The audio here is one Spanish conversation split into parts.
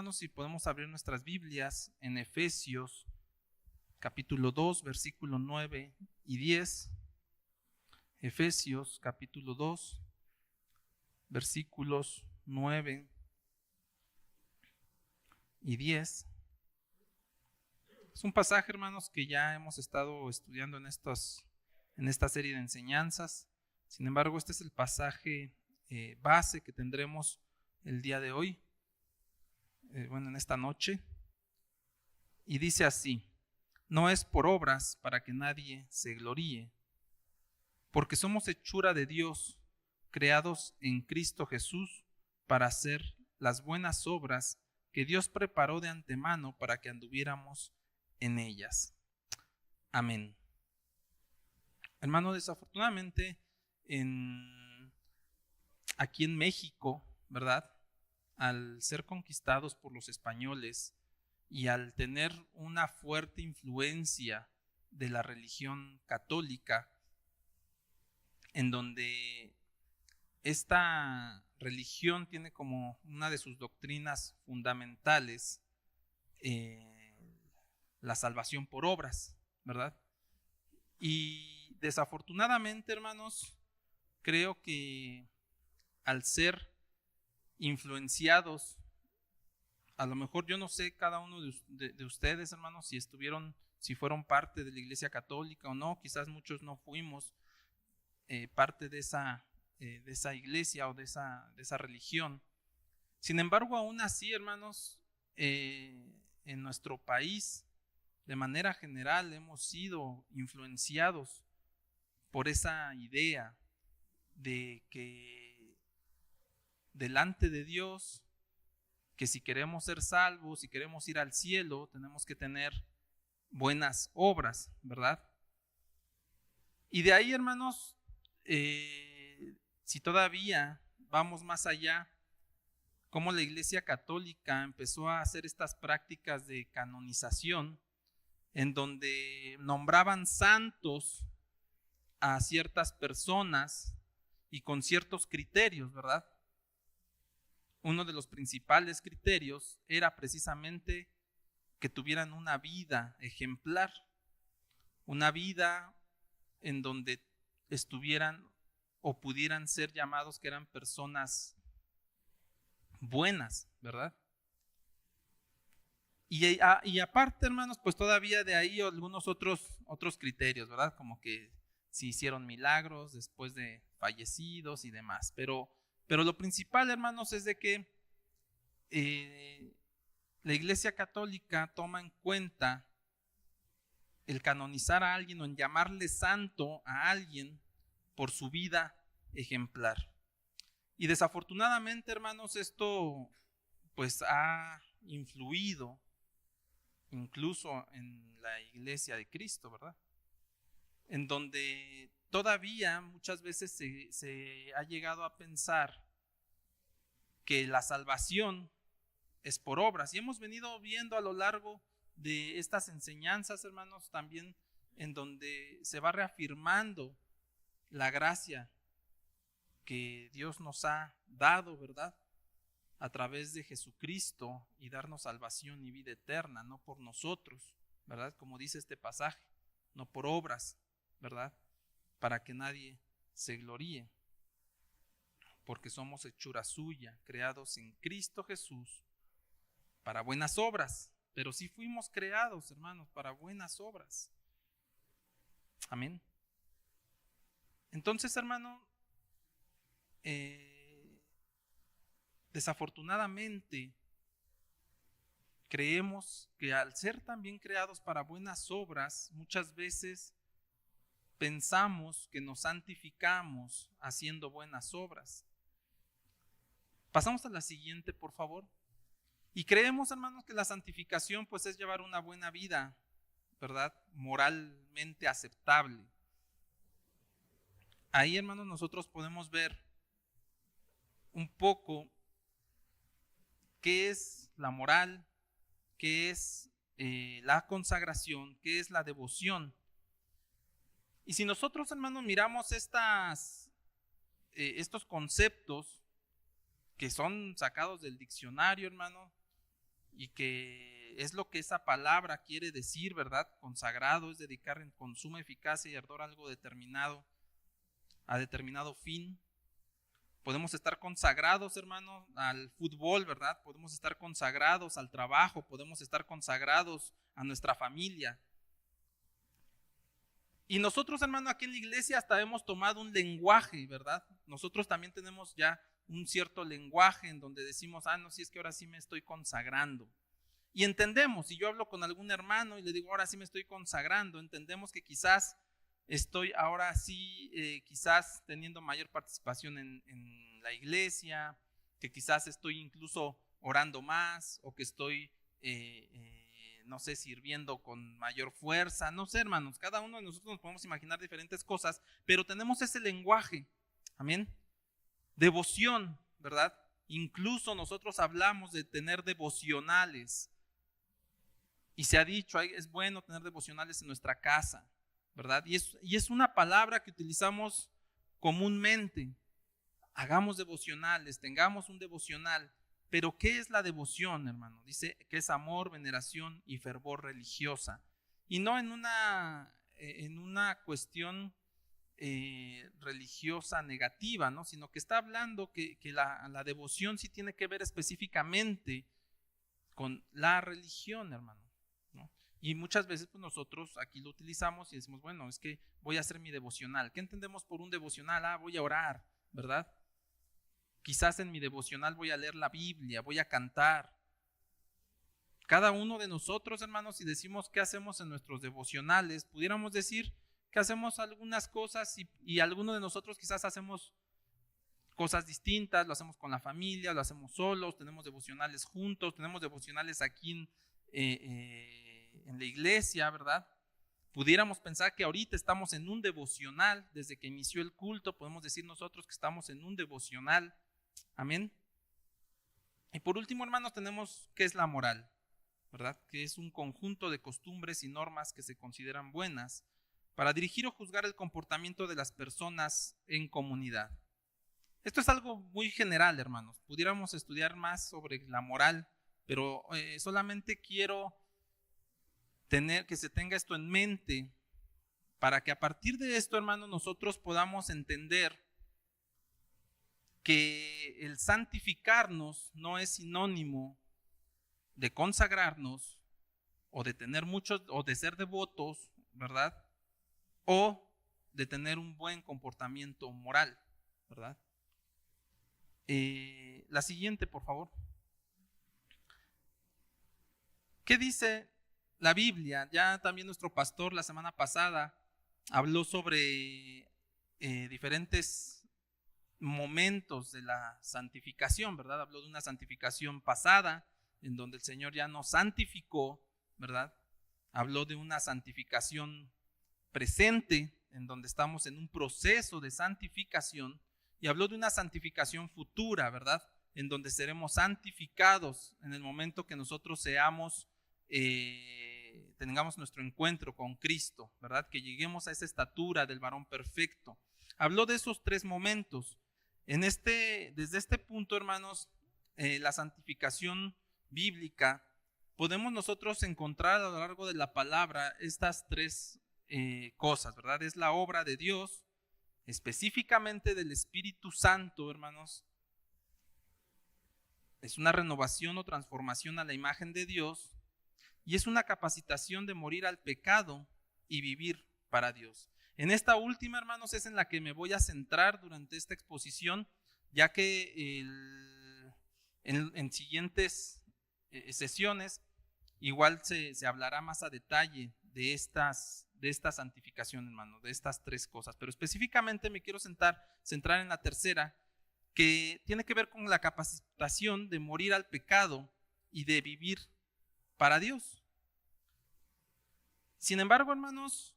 hermanos, si podemos abrir nuestras Biblias en Efesios capítulo 2, versículo 9 y 10. Efesios capítulo 2, versículos 9 y 10. Es un pasaje, hermanos, que ya hemos estado estudiando en esta serie de enseñanzas. Sin embargo, este es el pasaje base que tendremos el día de hoy, en esta noche. Y dice así: no es por obras para que nadie se gloríe, porque somos hechura de Dios, creados en Cristo Jesús para hacer las buenas obras que Dios preparó de antemano para que anduviéramos en ellas. Amén. Hermano, desafortunadamente aquí en México, ¿verdad? Al ser conquistados por los españoles y al tener una fuerte influencia de la religión católica, en donde esta religión tiene como una de sus doctrinas fundamentales la salvación por obras, ¿verdad? Y desafortunadamente, hermanos, creo que al ser influenciados, a lo mejor yo no sé cada uno de ustedes, hermanos, si fueron parte de la Iglesia Católica o no, quizás muchos no fuimos parte de esa iglesia o de esa religión. Sin embargo, aún así, hermanos, en nuestro país, de manera general, hemos sido influenciados por esa idea de que delante de Dios, que si queremos ser salvos, si queremos ir al cielo, tenemos que tener buenas obras, ¿verdad? Y de ahí, hermanos, si todavía vamos más allá, cómo la Iglesia Católica empezó a hacer estas prácticas de canonización, en donde nombraban santos a ciertas personas y con ciertos criterios, ¿verdad? Uno de los principales criterios era precisamente que tuvieran una vida ejemplar, una vida en donde estuvieran o pudieran ser llamados que eran personas buenas, ¿verdad? Y aparte, hermanos, pues todavía de ahí algunos otros criterios, ¿verdad? Como que si hicieron milagros después de fallecidos y demás. Pero lo principal, hermanos, es de que la Iglesia Católica toma en cuenta el canonizar a alguien o en llamarle santo a alguien por su vida ejemplar. Y desafortunadamente, hermanos, esto pues ha influido incluso en la Iglesia de Cristo, ¿verdad? En donde todavía muchas veces se ha llegado a pensar que la salvación es por obras. Y hemos venido viendo a lo largo de estas enseñanzas, hermanos, también en donde se va reafirmando la gracia que Dios nos ha dado, ¿verdad? A través de Jesucristo, y darnos salvación y vida eterna, no por nosotros, ¿verdad? Como dice este pasaje, no por obras, ¿verdad? Para que nadie se gloríe, porque somos hechura suya, creados en Cristo Jesús para buenas obras. Pero sí fuimos creados, hermanos, para buenas obras. Amén. Entonces, hermano, desafortunadamente creemos que al ser también creados para buenas obras, muchas veces pensamos que nos santificamos haciendo buenas obras. Pasamos a la siguiente, por favor. Y creemos, hermanos, que la santificación pues es llevar una buena vida, ¿verdad? Moralmente aceptable. Ahí, hermanos, nosotros podemos ver un poco qué es la moral, qué es la consagración, qué es la devoción. Y si nosotros, hermanos, miramos estos conceptos que son sacados del diccionario, hermano, y que es lo que esa palabra quiere decir, ¿verdad? Consagrado es dedicar con suma eficacia y ardor algo determinado, a determinado fin. Podemos estar consagrados, hermano, al fútbol, ¿verdad? Podemos estar consagrados al trabajo, podemos estar consagrados a nuestra familia. Y nosotros, hermano, aquí en la iglesia hasta hemos tomado un lenguaje, ¿verdad? Nosotros también tenemos ya un cierto lenguaje en donde decimos, no, si es que ahora sí me estoy consagrando. Y entendemos, si yo hablo con algún hermano y le digo, ahora sí me estoy consagrando, entendemos que quizás estoy ahora sí, quizás teniendo mayor participación en la iglesia, que quizás estoy incluso orando más, o que estoy, no sé, sirviendo con mayor fuerza, no sé, hermanos, cada uno de nosotros nos podemos imaginar diferentes cosas, pero tenemos ese lenguaje, amén, devoción, ¿verdad? Incluso nosotros hablamos de tener devocionales, y se ha dicho, es bueno tener devocionales en nuestra casa, ¿verdad? Y es una palabra que utilizamos comúnmente. Hagamos devocionales, tengamos un devocional. Pero ¿qué es la devoción, hermano? Dice que es amor, veneración y fervor religiosa. Y no en una cuestión religiosa negativa, ¿no? Sino que está hablando que la devoción sí tiene que ver específicamente con la religión, hermano. Y muchas veces pues nosotros aquí lo utilizamos y decimos, bueno, es que voy a hacer mi devocional. ¿Qué entendemos por un devocional? Voy a orar, ¿verdad? Quizás en mi devocional voy a leer la Biblia, voy a cantar. Cada uno de nosotros, hermanos, si decimos qué hacemos en nuestros devocionales, pudiéramos decir que hacemos algunas cosas y algunos de nosotros quizás hacemos cosas distintas, lo hacemos con la familia, lo hacemos solos, tenemos devocionales juntos, tenemos devocionales aquí en la iglesia, ¿verdad? Pudiéramos pensar que ahorita estamos en un devocional, desde que inició el culto, podemos decir nosotros que estamos en un devocional, amén. Y por último, hermanos, tenemos qué es la moral, ¿verdad? Que es un conjunto de costumbres y normas que se consideran buenas para dirigir o juzgar el comportamiento de las personas en comunidad. Esto es algo muy general, hermanos. Pudiéramos estudiar más sobre la moral, pero solamente quiero que se tenga esto en mente para que a partir de esto, hermanos, nosotros podamos entender que el santificarnos no es sinónimo de consagrarnos o de tener muchos o de ser devotos, ¿verdad? O de tener un buen comportamiento moral, ¿verdad? La siguiente, por favor. ¿Qué dice la Biblia? Ya también nuestro pastor la semana pasada habló sobre diferentes momentos de la santificación, ¿verdad? Habló de una santificación pasada, en donde el Señor ya nos santificó, ¿verdad? Habló de una santificación presente, en donde estamos en un proceso de santificación, y habló de una santificación futura, ¿verdad? En donde seremos santificados en el momento que nosotros tengamos nuestro encuentro con Cristo, ¿verdad? Que lleguemos a esa estatura del varón perfecto. Habló de esos tres momentos. Desde este punto, hermanos, la santificación bíblica, podemos nosotros encontrar a lo largo de la palabra estas tres cosas, ¿verdad? Es la obra de Dios, específicamente del Espíritu Santo, hermanos. Es una renovación o transformación a la imagen de Dios y es una capacitación de morir al pecado y vivir para Dios. En esta última, hermanos, es en la que me voy a centrar durante esta exposición, ya que en siguientes sesiones igual se hablará más a detalle de esta santificación, hermano, de estas tres cosas. Pero específicamente me quiero centrar en la tercera, que tiene que ver con la capacitación de morir al pecado y de vivir para Dios. Sin embargo, hermanos,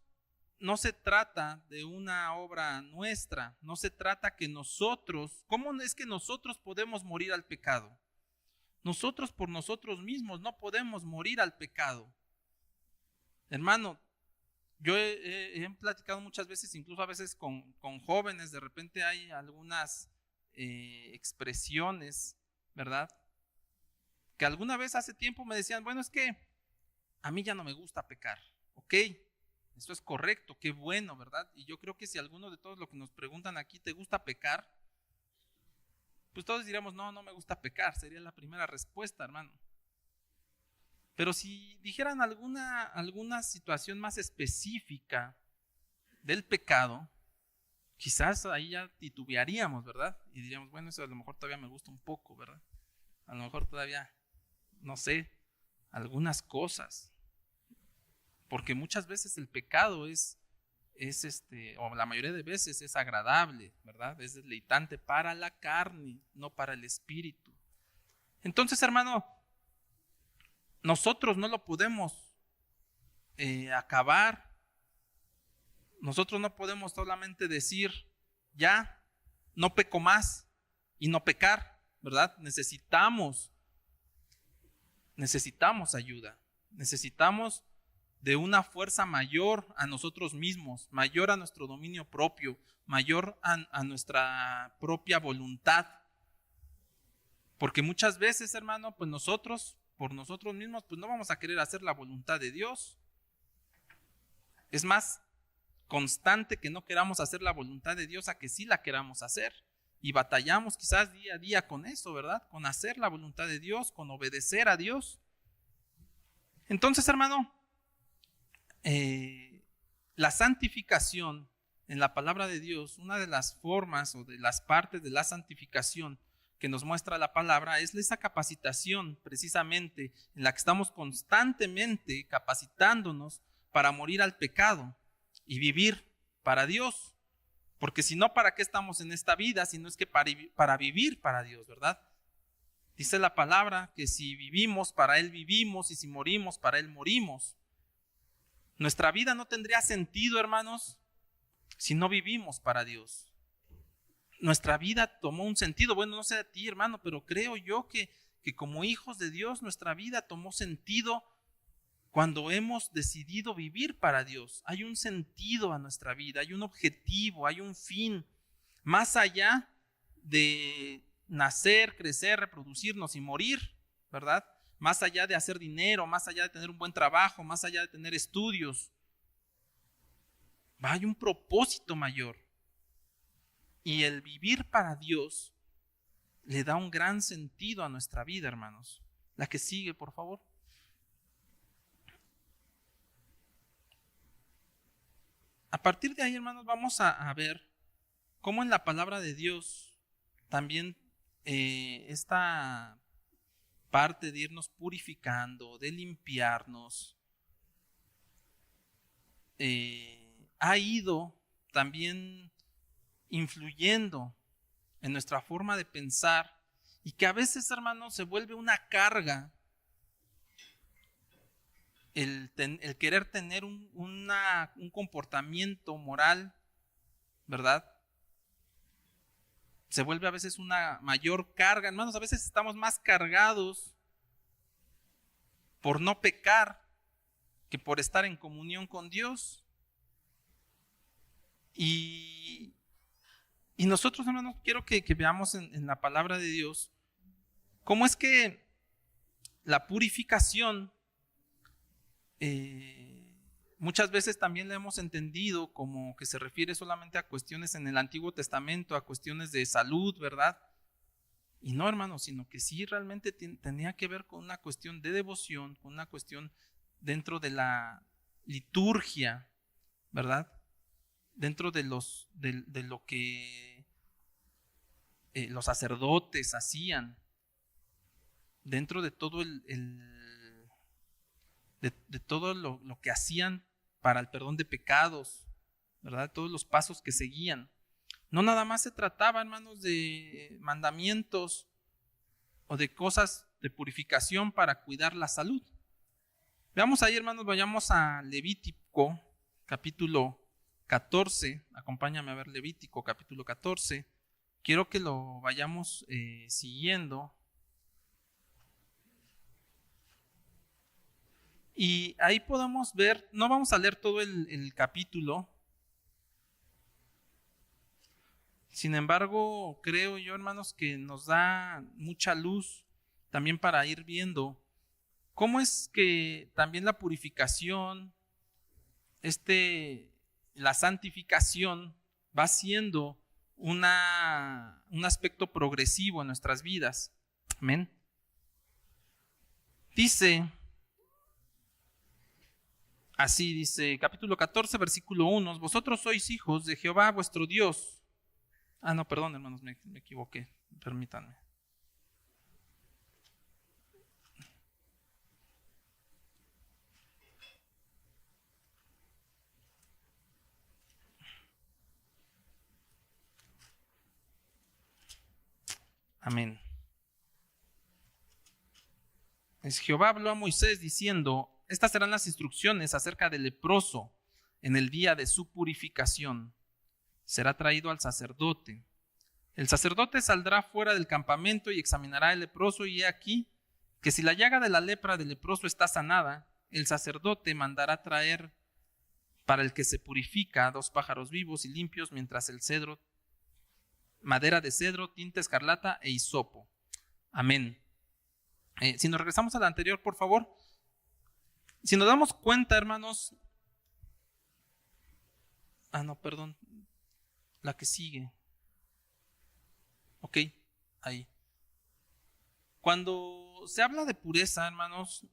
no se trata de una obra nuestra, no se trata que nosotros, ¿cómo es que nosotros podemos morir al pecado? Nosotros por nosotros mismos no podemos morir al pecado. Hermano, yo he platicado muchas veces, incluso a veces con jóvenes, de repente hay algunas expresiones, ¿verdad? que alguna vez hace tiempo me decían, bueno, es que a mí ya no me gusta pecar. Ok, esto es correcto, qué bueno, ¿verdad? Y yo creo que si alguno de todos los que nos preguntan aquí te gusta pecar, pues todos diríamos, no, no me gusta pecar, sería la primera respuesta, hermano. Pero si dijeran alguna situación más específica del pecado, quizás ahí ya titubearíamos, ¿verdad? Y diríamos, bueno, eso a lo mejor todavía me gusta un poco, ¿verdad? A lo mejor todavía, no sé, algunas cosas. Porque muchas veces el pecado o la mayoría de veces es agradable, ¿verdad? Es deleitante para la carne, no para el espíritu. Entonces, hermano, nosotros no lo podemos acabar. Nosotros no podemos solamente decir, ya, no peco más y no pecar, ¿verdad? Necesitamos ayuda. Necesitamos de una fuerza mayor a nosotros mismos, mayor a nuestro dominio propio, mayor a nuestra propia voluntad. Porque muchas veces, hermano, pues nosotros, por nosotros mismos, pues no vamos a querer hacer la voluntad de Dios. Es más constante que no queramos hacer la voluntad de Dios a que sí la queramos hacer. Y batallamos quizás día a día con eso, ¿verdad? Con hacer la voluntad de Dios, con obedecer a Dios. Entonces, hermano, la santificación en la palabra de Dios, una de las formas o de las partes de la santificación que nos muestra la palabra es esa capacitación precisamente en la que estamos constantemente capacitándonos para morir al pecado y vivir para Dios. Porque si no, ¿para qué estamos en esta vida? Si no es que para vivir para Dios, ¿verdad? Dice la palabra que si vivimos, para Él vivimos, y si morimos, para Él morimos. Nuestra vida no tendría sentido, hermanos, si no vivimos para Dios. Nuestra vida tomó un sentido, bueno, no sé a ti, hermano, pero creo yo que como hijos de Dios, nuestra vida tomó sentido cuando hemos decidido vivir para Dios. Hay un sentido a nuestra vida, hay un objetivo, hay un fin, más allá de nacer, crecer, reproducirnos y morir, ¿verdad? Más allá de hacer dinero, más allá de tener un buen trabajo, más allá de tener estudios. Hay un propósito mayor. Y el vivir para Dios le da un gran sentido a nuestra vida, hermanos. La que sigue, por favor. A partir de ahí, hermanos, vamos a ver cómo en la palabra de Dios también esta parte de irnos purificando, de limpiarnos, ha ido también influyendo en nuestra forma de pensar y que a veces, hermanos, se vuelve una carga el querer tener un comportamiento moral, ¿verdad? Se vuelve a veces una mayor carga. Hermanos, a veces estamos más cargados por no pecar que por estar en comunión con Dios. Y nosotros, hermanos, quiero que veamos en la palabra de Dios cómo es que la purificación muchas veces también la hemos entendido como que se refiere solamente a cuestiones en el Antiguo Testamento, a cuestiones de salud, ¿verdad? Y no, hermanos, sino que sí realmente tenía que ver con una cuestión de devoción, con una cuestión dentro de la liturgia, ¿verdad? Dentro de lo que los sacerdotes hacían, dentro de todo de todo lo que hacían para el perdón de pecados, ¿verdad? Todos los pasos que seguían. No nada más se trataba, hermanos, de mandamientos o de cosas de purificación para cuidar la salud. Veamos ahí, hermanos, vayamos a Levítico, capítulo 14. Acompáñame a ver Levítico, capítulo 14. Quiero que lo vayamos siguiendo. Y ahí podemos ver, no vamos a leer todo el capítulo. Sin embargo, creo yo, hermanos, que nos da mucha luz también para ir viendo cómo es que también la purificación, la santificación va siendo un aspecto progresivo en nuestras vidas. Amén. Dice capítulo 14, versículo 1, vosotros sois hijos de Jehová vuestro Dios. No, perdón, hermanos, me equivoqué, permítanme. Amén. Jehová habló a Moisés diciendo: estas serán las instrucciones acerca del leproso en el día de su purificación. Será traído al sacerdote. El sacerdote saldrá fuera del campamento y examinará el leproso, y he aquí que si la llaga de la lepra del leproso está sanada, el sacerdote mandará traer para el que se purifica 2 pájaros vivos y limpios, mientras el cedro, madera de cedro, tinta escarlata e hisopo. Amén. Si nos regresamos a la anterior, por favor. Si nos damos cuenta, hermanos. Perdón. La que sigue. Ok, ahí. Cuando se habla de pureza, hermanos,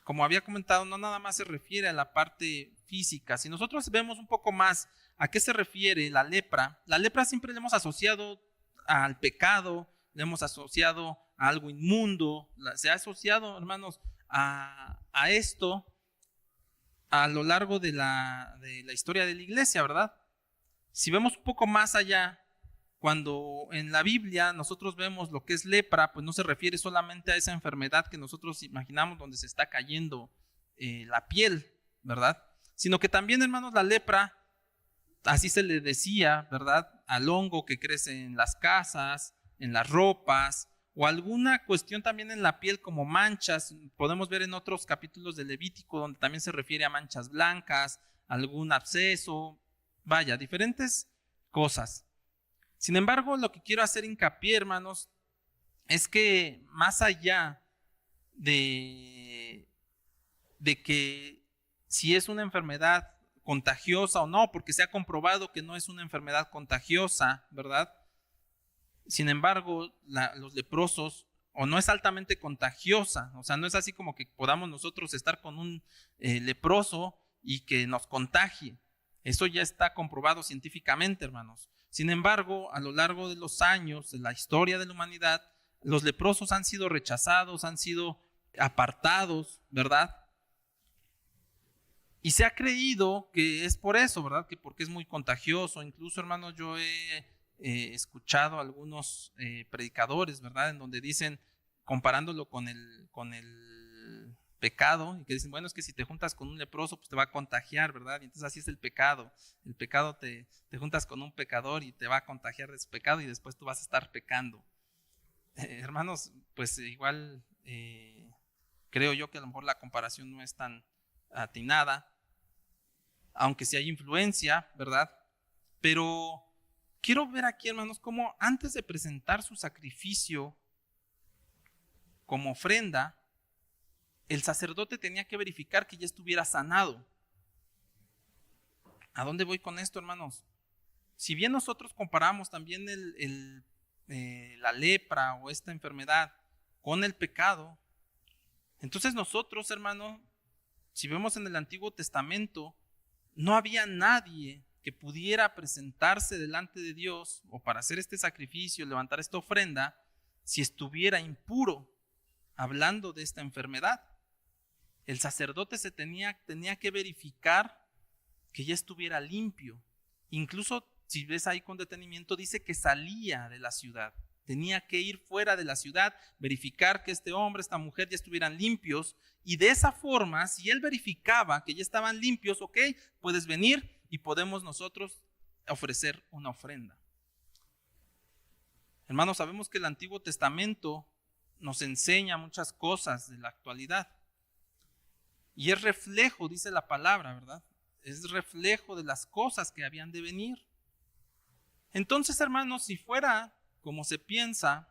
como había comentado, no nada más se refiere a la parte física. Si nosotros vemos un poco más a qué se refiere la lepra siempre le hemos asociado al pecado, le hemos asociado a algo inmundo, se ha asociado, hermanos, a esto a lo largo de la historia de la iglesia, ¿verdad? Si vemos un poco más allá, cuando en la Biblia nosotros vemos lo que es lepra, pues no se refiere solamente a esa enfermedad que nosotros imaginamos donde se está cayendo la piel, ¿verdad? Sino que también, hermanos, la lepra, así se le decía, ¿verdad? Al hongo que crece en las casas, en las ropas, o alguna cuestión también en la piel como manchas. Podemos ver en otros capítulos de Levítico donde también se refiere a manchas blancas, algún absceso, vaya, diferentes cosas. Sin embargo, lo que quiero hacer hincapié, hermanos, es que más allá de que si es una enfermedad contagiosa o no, porque se ha comprobado que no es una enfermedad contagiosa, ¿verdad? Sin embargo, los leprosos, o no es altamente contagiosa, o sea, no es así como que podamos nosotros estar con un leproso y que nos contagie. Eso ya está comprobado científicamente, hermanos. Sin embargo, a lo largo de los años, de la historia de la humanidad, los leprosos han sido rechazados, han sido apartados, ¿verdad? Y se ha creído que es por eso, ¿verdad? Que porque es muy contagioso. Incluso, hermanos, yo he escuchado a algunos predicadores, ¿verdad? En donde dicen, comparándolo con el pecado, y que dicen, bueno, es que si te juntas con un leproso, pues te va a contagiar, ¿verdad? Y entonces así es el pecado. El pecado te juntas con un pecador y te va a contagiar de su pecado y después tú vas a estar pecando. Hermanos, pues igual creo yo que a lo mejor la comparación no es tan atinada, aunque sí hay influencia, ¿verdad? Pero quiero ver aquí, hermanos, cómo antes de presentar su sacrificio como ofrenda, el sacerdote tenía que verificar que ya estuviera sanado. ¿A dónde voy con esto, hermanos? Si bien nosotros comparamos también la lepra o esta enfermedad con el pecado, entonces nosotros, hermano, si vemos en el Antiguo Testamento, no había nadie que pudiera presentarse delante de Dios o para hacer este sacrificio, levantar esta ofrenda, si estuviera impuro, hablando de esta enfermedad. El sacerdote tenía que verificar que ya estuviera limpio. Incluso si ves ahí con detenimiento, dice que salía de la ciudad. Tenía que ir fuera de la ciudad, verificar que este hombre, esta mujer ya estuvieran limpios. Y de esa forma, si él verificaba que ya estaban limpios, ok, puedes venir y podemos nosotros ofrecer una ofrenda. Hermanos, sabemos que el Antiguo Testamento nos enseña muchas cosas de la actualidad. Y es reflejo, dice la palabra, ¿verdad? Es reflejo de las cosas que habían de venir. Entonces, hermanos, si fuera como se piensa,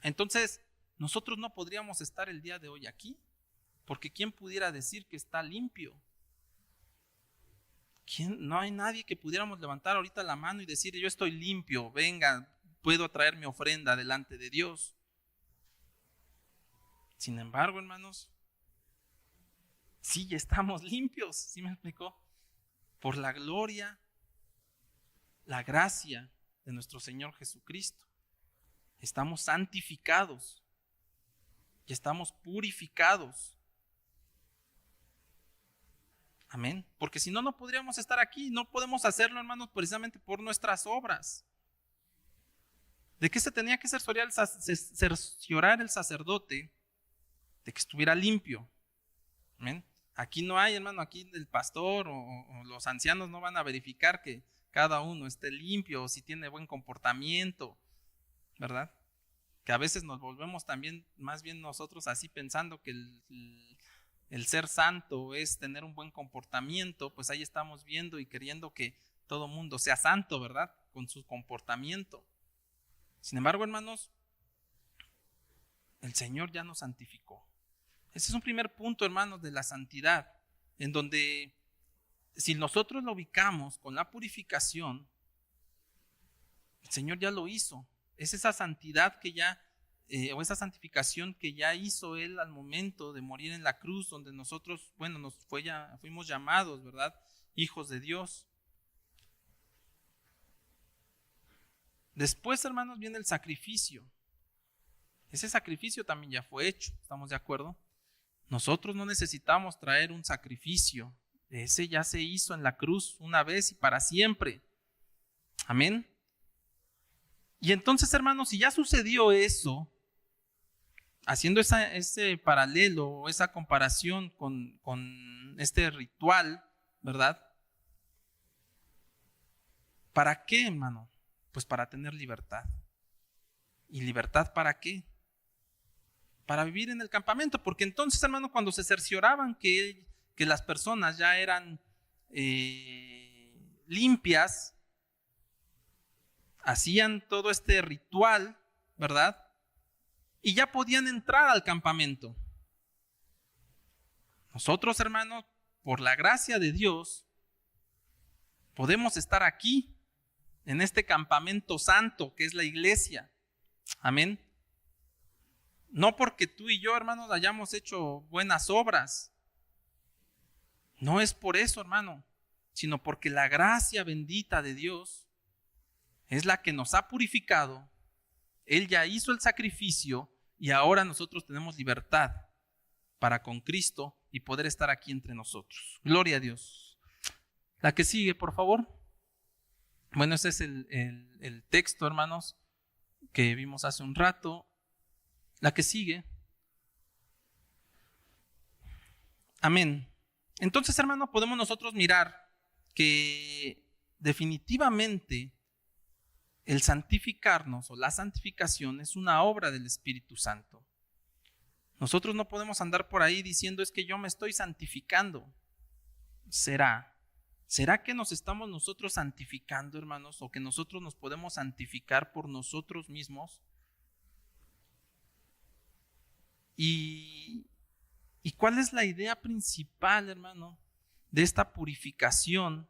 entonces nosotros no podríamos estar el día de hoy aquí, porque ¿quién pudiera decir que está limpio? No hay nadie que pudiéramos levantar ahorita la mano y decir, yo estoy limpio, venga, puedo traer mi ofrenda delante de Dios. Sin embargo, hermanos, sí, ya estamos limpios, ¿sí me explicó? Por la gloria, la gracia de nuestro Señor Jesucristo. Estamos santificados y estamos purificados. Amén. Porque si no, no podríamos estar aquí. No podemos hacerlo, hermanos, precisamente por nuestras obras. ¿De qué se tenía que cerciorar el sacerdote? De que estuviera limpio. Amén. Aquí no hay, hermano, aquí el pastor o los ancianos no van a verificar que cada uno esté limpio o si tiene buen comportamiento, ¿verdad? Que a veces nos volvemos también, más bien nosotros así pensando que el ser santo es tener un buen comportamiento, pues ahí estamos viendo y queriendo que todo mundo sea santo, ¿verdad? Con su comportamiento. Sin embargo, hermanos, el Señor ya nos santificó. Ese es un primer punto, hermanos, de la santidad, en donde si nosotros lo ubicamos con la purificación, el Señor ya lo hizo. Es esa santidad que ya, o esa santificación que ya hizo Él al momento de morir en la cruz, donde nosotros, bueno, fuimos llamados, ¿verdad? Hijos de Dios. Después, hermanos, viene el sacrificio. Ese sacrificio también ya fue hecho, ¿estamos de acuerdo? Nosotros no necesitamos traer un sacrificio. Ese ya se hizo en la cruz una vez y para siempre. Amén. Y entonces, hermanos, si ya sucedió eso, haciendo ese paralelo o esa comparación con este ritual, ¿verdad? ¿Para qué, hermano? Pues para tener libertad. ¿Y libertad para qué? Para vivir en el campamento, porque entonces, hermano, cuando se cercioraban que las personas ya eran limpias, hacían todo este ritual, ¿verdad? Y ya podían entrar al campamento. Nosotros, hermanos, por la gracia de Dios, podemos estar aquí, en este campamento santo que es la iglesia. Amén. No porque tú y yo, hermanos, hayamos hecho buenas obras. No es por eso, hermano, sino porque la gracia bendita de Dios es la que nos ha purificado. Él ya hizo el sacrificio y ahora nosotros tenemos libertad para con Cristo y poder estar aquí entre nosotros. Gloria a Dios. La que sigue, por favor. Bueno, ese es el texto, hermanos, que vimos hace un rato. La que sigue. Amén. Entonces, hermano, podemos nosotros mirar que definitivamente el santificarnos o la santificación es una obra del Espíritu Santo. Nosotros no podemos andar por ahí diciendo es que yo me estoy santificando. ¿Será que nos estamos nosotros santificando, hermanos, o que nosotros nos podemos santificar por nosotros mismos? ¿Y cuál es la idea principal, hermano, de esta purificación,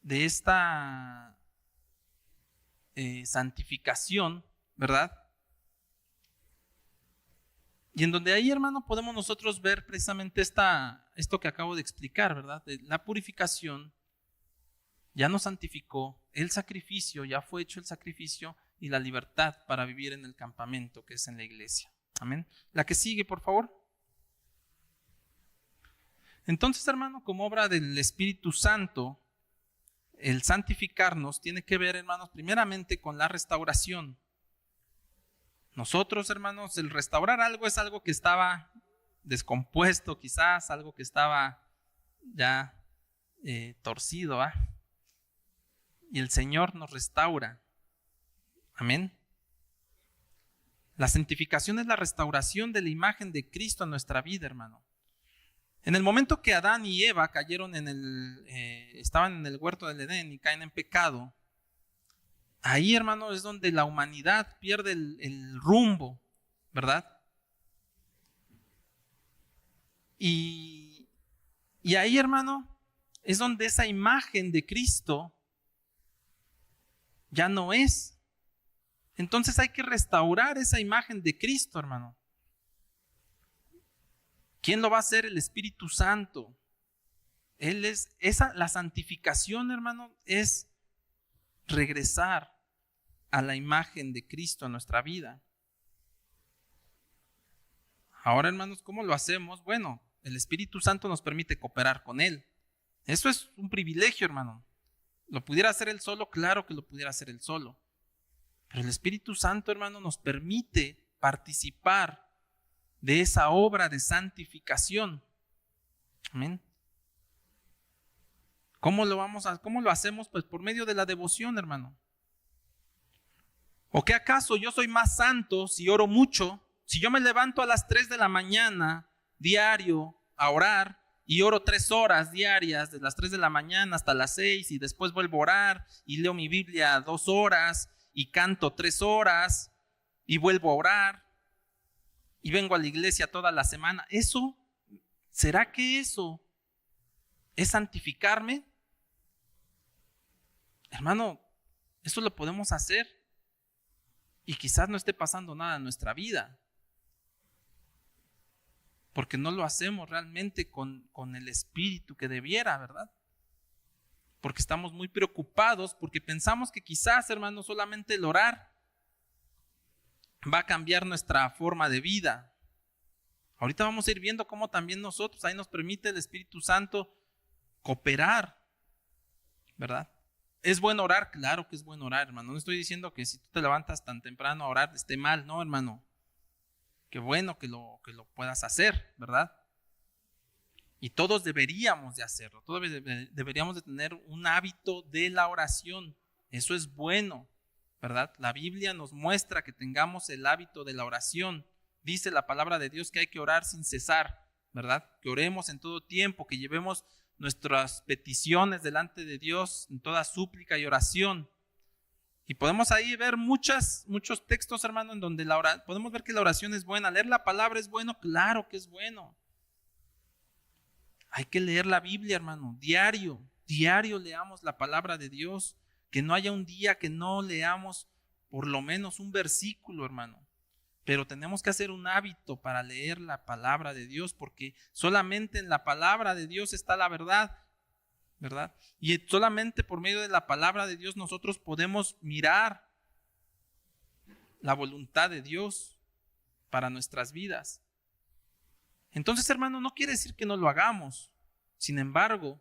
de esta santificación, ¿verdad? Y en donde ahí, hermano, podemos nosotros ver precisamente esto que acabo de explicar, ¿verdad? La purificación ya nos santificó, el sacrificio, ya fue hecho el sacrificio y la libertad para vivir en el campamento que es en la iglesia. Amén. La que sigue, por favor. Entonces, hermano, como obra del Espíritu Santo, el santificarnos tiene que ver, hermanos, primeramente con la restauración. Nosotros, hermanos, el restaurar algo es algo que estaba descompuesto, quizás, algo que estaba ya torcido, ¿ah? Y el Señor nos restaura. Amén. La santificación es la restauración de la imagen de Cristo en nuestra vida, hermano. En el momento que Adán y Eva cayeron estaban en el huerto del Edén y caen en pecado, ahí, hermano, es donde la humanidad pierde el rumbo, ¿verdad? Y ahí, hermano, es donde esa imagen de Cristo ya no es. Entonces hay que restaurar esa imagen de Cristo, hermano. ¿Quién lo va a hacer? El Espíritu Santo. Él es la santificación, hermano, es regresar a la imagen de Cristo en nuestra vida. Ahora, hermanos, ¿cómo lo hacemos? Bueno, el Espíritu Santo nos permite cooperar con Él. Eso es un privilegio, hermano. ¿Lo pudiera hacer Él solo? Claro que lo pudiera hacer Él solo. Pero el Espíritu Santo, hermano, nos permite participar de esa obra de santificación. Amén. ¿Cómo lo hacemos? Pues por medio de la devoción, hermano. ¿O qué acaso yo soy más santo si oro mucho? Si yo me levanto a las 3 de la mañana diario a orar y oro 3 horas diarias, de las 3 de la mañana hasta las 6, y después vuelvo a orar y leo mi Biblia 2 horas y canto 3 horas y vuelvo a orar y vengo a la iglesia toda la semana, ¿será que eso es santificarme? Hermano, eso lo podemos hacer y quizás no esté pasando nada en nuestra vida, porque no lo hacemos realmente con el espíritu que debiera, ¿verdad? Porque estamos muy preocupados, porque pensamos que quizás, hermano, solamente el orar va a cambiar nuestra forma de vida. Ahorita vamos a ir viendo cómo también nosotros, ahí nos permite el Espíritu Santo cooperar, ¿verdad? ¿Es bueno orar? Claro que es bueno orar, hermano. No estoy diciendo que si tú te levantas tan temprano a orar esté mal, no, hermano. Qué bueno que lo puedas hacer, ¿verdad? Y todos deberíamos de hacerlo. Todos deberíamos de tener un hábito de la oración. Eso es bueno, ¿verdad? La Biblia nos muestra que tengamos el hábito de la oración. Dice la palabra de Dios que hay que orar sin cesar, ¿verdad? Que oremos en todo tiempo, que llevemos nuestras peticiones delante de Dios en toda súplica y oración. Y podemos ahí ver muchos textos, hermano, en donde podemos ver que la oración es buena. Leer la palabra es bueno, claro que es bueno. Hay que leer la Biblia, hermano, diario leamos la palabra de Dios. Que no haya un día que no leamos por lo menos un versículo, hermano. Pero tenemos que hacer un hábito para leer la palabra de Dios, porque solamente en la palabra de Dios está la verdad, ¿verdad? Y solamente por medio de la palabra de Dios nosotros podemos mirar la voluntad de Dios para nuestras vidas. Entonces, hermano, no quiere decir que no lo hagamos. Sin embargo,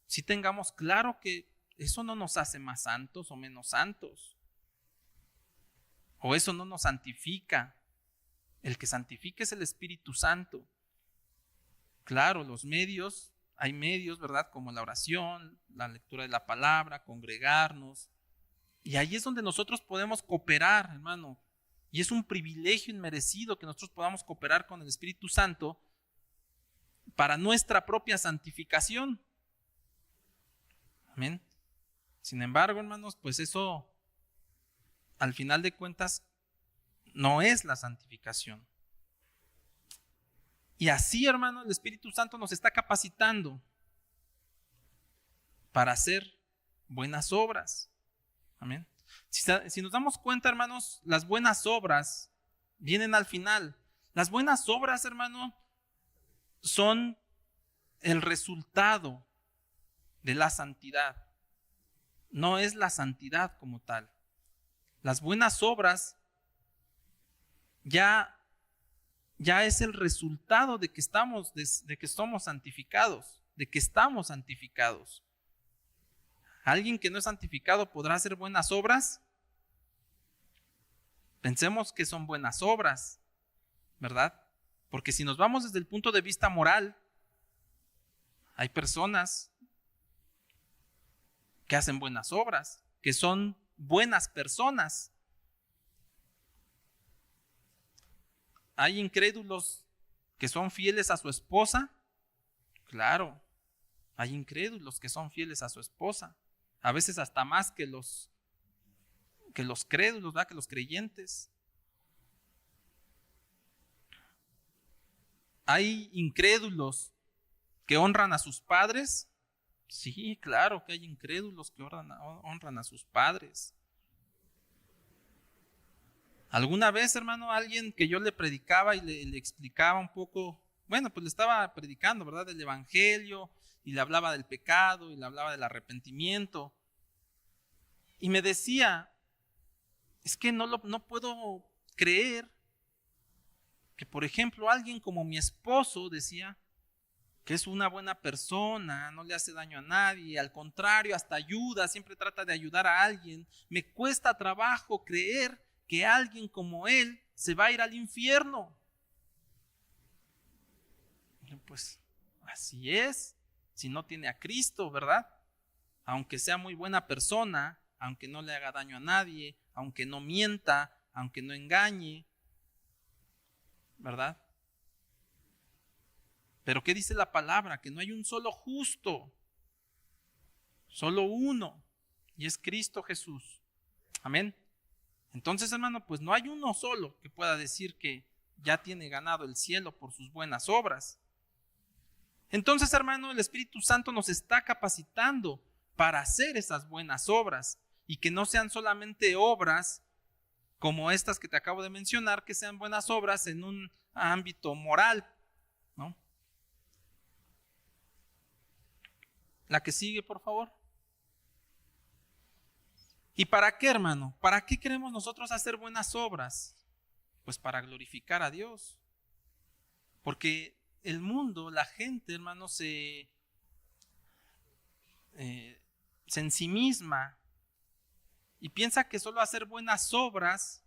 si tengamos claro que eso no nos hace más santos o menos santos. O eso no nos santifica. El que santifica es el Espíritu Santo. Claro, hay medios, ¿verdad? Como la oración, la lectura de la palabra, congregarnos. Y ahí es donde nosotros podemos cooperar, hermano. Y es un privilegio inmerecido que nosotros podamos cooperar con el Espíritu Santo para nuestra propia santificación. Amén. Sin embargo, hermanos, pues eso, al final de cuentas, no es la santificación. Y así, hermano, el Espíritu Santo nos está capacitando para hacer buenas obras. Amén. Si nos damos cuenta, hermanos, las buenas obras vienen al final. Las buenas obras, hermano, son el resultado de la santidad. No es la santidad como tal. Las buenas obras ya es el resultado de que somos santificados, de que estamos santificados. ¿Alguien que no es santificado podrá hacer buenas obras? Pensemos que son buenas obras, ¿verdad? Porque si nos vamos desde el punto de vista moral, hay personas que hacen buenas obras, que son buenas personas. ¿Hay incrédulos que son fieles a su esposa? Claro, hay incrédulos que son fieles a su esposa. A veces hasta más que los que los crédulos, ¿verdad? Que los creyentes. ¿Hay incrédulos que honran a sus padres? Sí, claro que hay incrédulos que honran a sus padres. Alguna vez, hermano, alguien que yo le predicaba y le explicaba un poco, bueno, pues le estaba predicando, ¿verdad? Del evangelio, y le hablaba del pecado, y le hablaba del arrepentimiento. Y me decía, es que no puedo creer que, por ejemplo, alguien como mi esposo, decía, que es una buena persona, no le hace daño a nadie, al contrario, hasta ayuda, siempre trata de ayudar a alguien. Me cuesta trabajo creer que alguien como él se va a ir al infierno. Pues así es, si no tiene a Cristo, ¿verdad? Aunque sea muy buena persona, aunque no le haga daño a nadie, aunque no mienta, aunque no engañe, ¿verdad? Pero ¿qué dice la palabra? Que no hay un solo justo, solo uno, y es Cristo Jesús. Amén. Entonces, hermano, pues no hay uno solo que pueda decir que ya tiene ganado el cielo por sus buenas obras. Entonces, hermano, el Espíritu Santo nos está capacitando para hacer esas buenas obras y que no sean solamente obras como estas que te acabo de mencionar, que sean buenas obras en un ámbito moral, ¿no? La que sigue, por favor. ¿Y para qué, hermano? ¿Para qué queremos nosotros hacer buenas obras? Pues para glorificar a Dios. Porque el mundo, la gente, hermano, se ensimisma y piensa que solo hacer buenas obras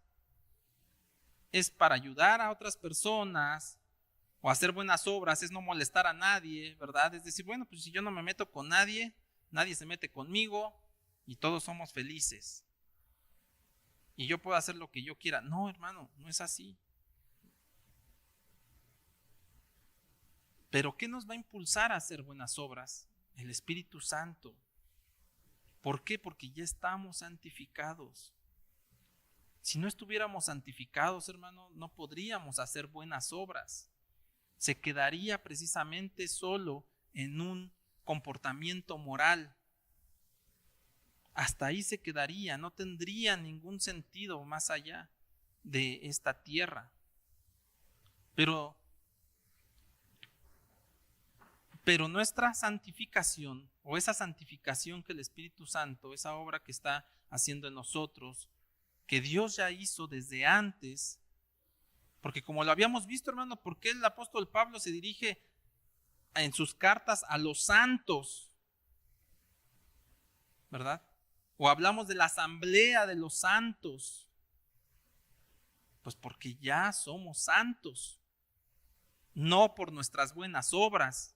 es para ayudar a otras personas, o hacer buenas obras es no molestar a nadie, ¿verdad? Es decir, bueno, pues si yo no me meto con nadie, nadie se mete conmigo y todos somos felices. Y yo puedo hacer lo que yo quiera. No, hermano, no es así. Pero ¿qué nos va a impulsar a hacer buenas obras? El Espíritu Santo. ¿Por qué? Porque ya estamos santificados. Si no estuviéramos santificados, hermano, no podríamos hacer buenas obras. Se quedaría precisamente solo en un comportamiento moral. Hasta ahí se quedaría, no tendría ningún sentido más allá de esta tierra. Pero nuestra santificación, o esa santificación que el Espíritu Santo, esa obra que está haciendo en nosotros, que Dios ya hizo desde antes, porque como lo habíamos visto, hermano, ¿por qué el apóstol Pablo se dirige en sus cartas a los santos? ¿Verdad? O hablamos de la asamblea de los santos. Pues porque ya somos santos, no por nuestras buenas obras.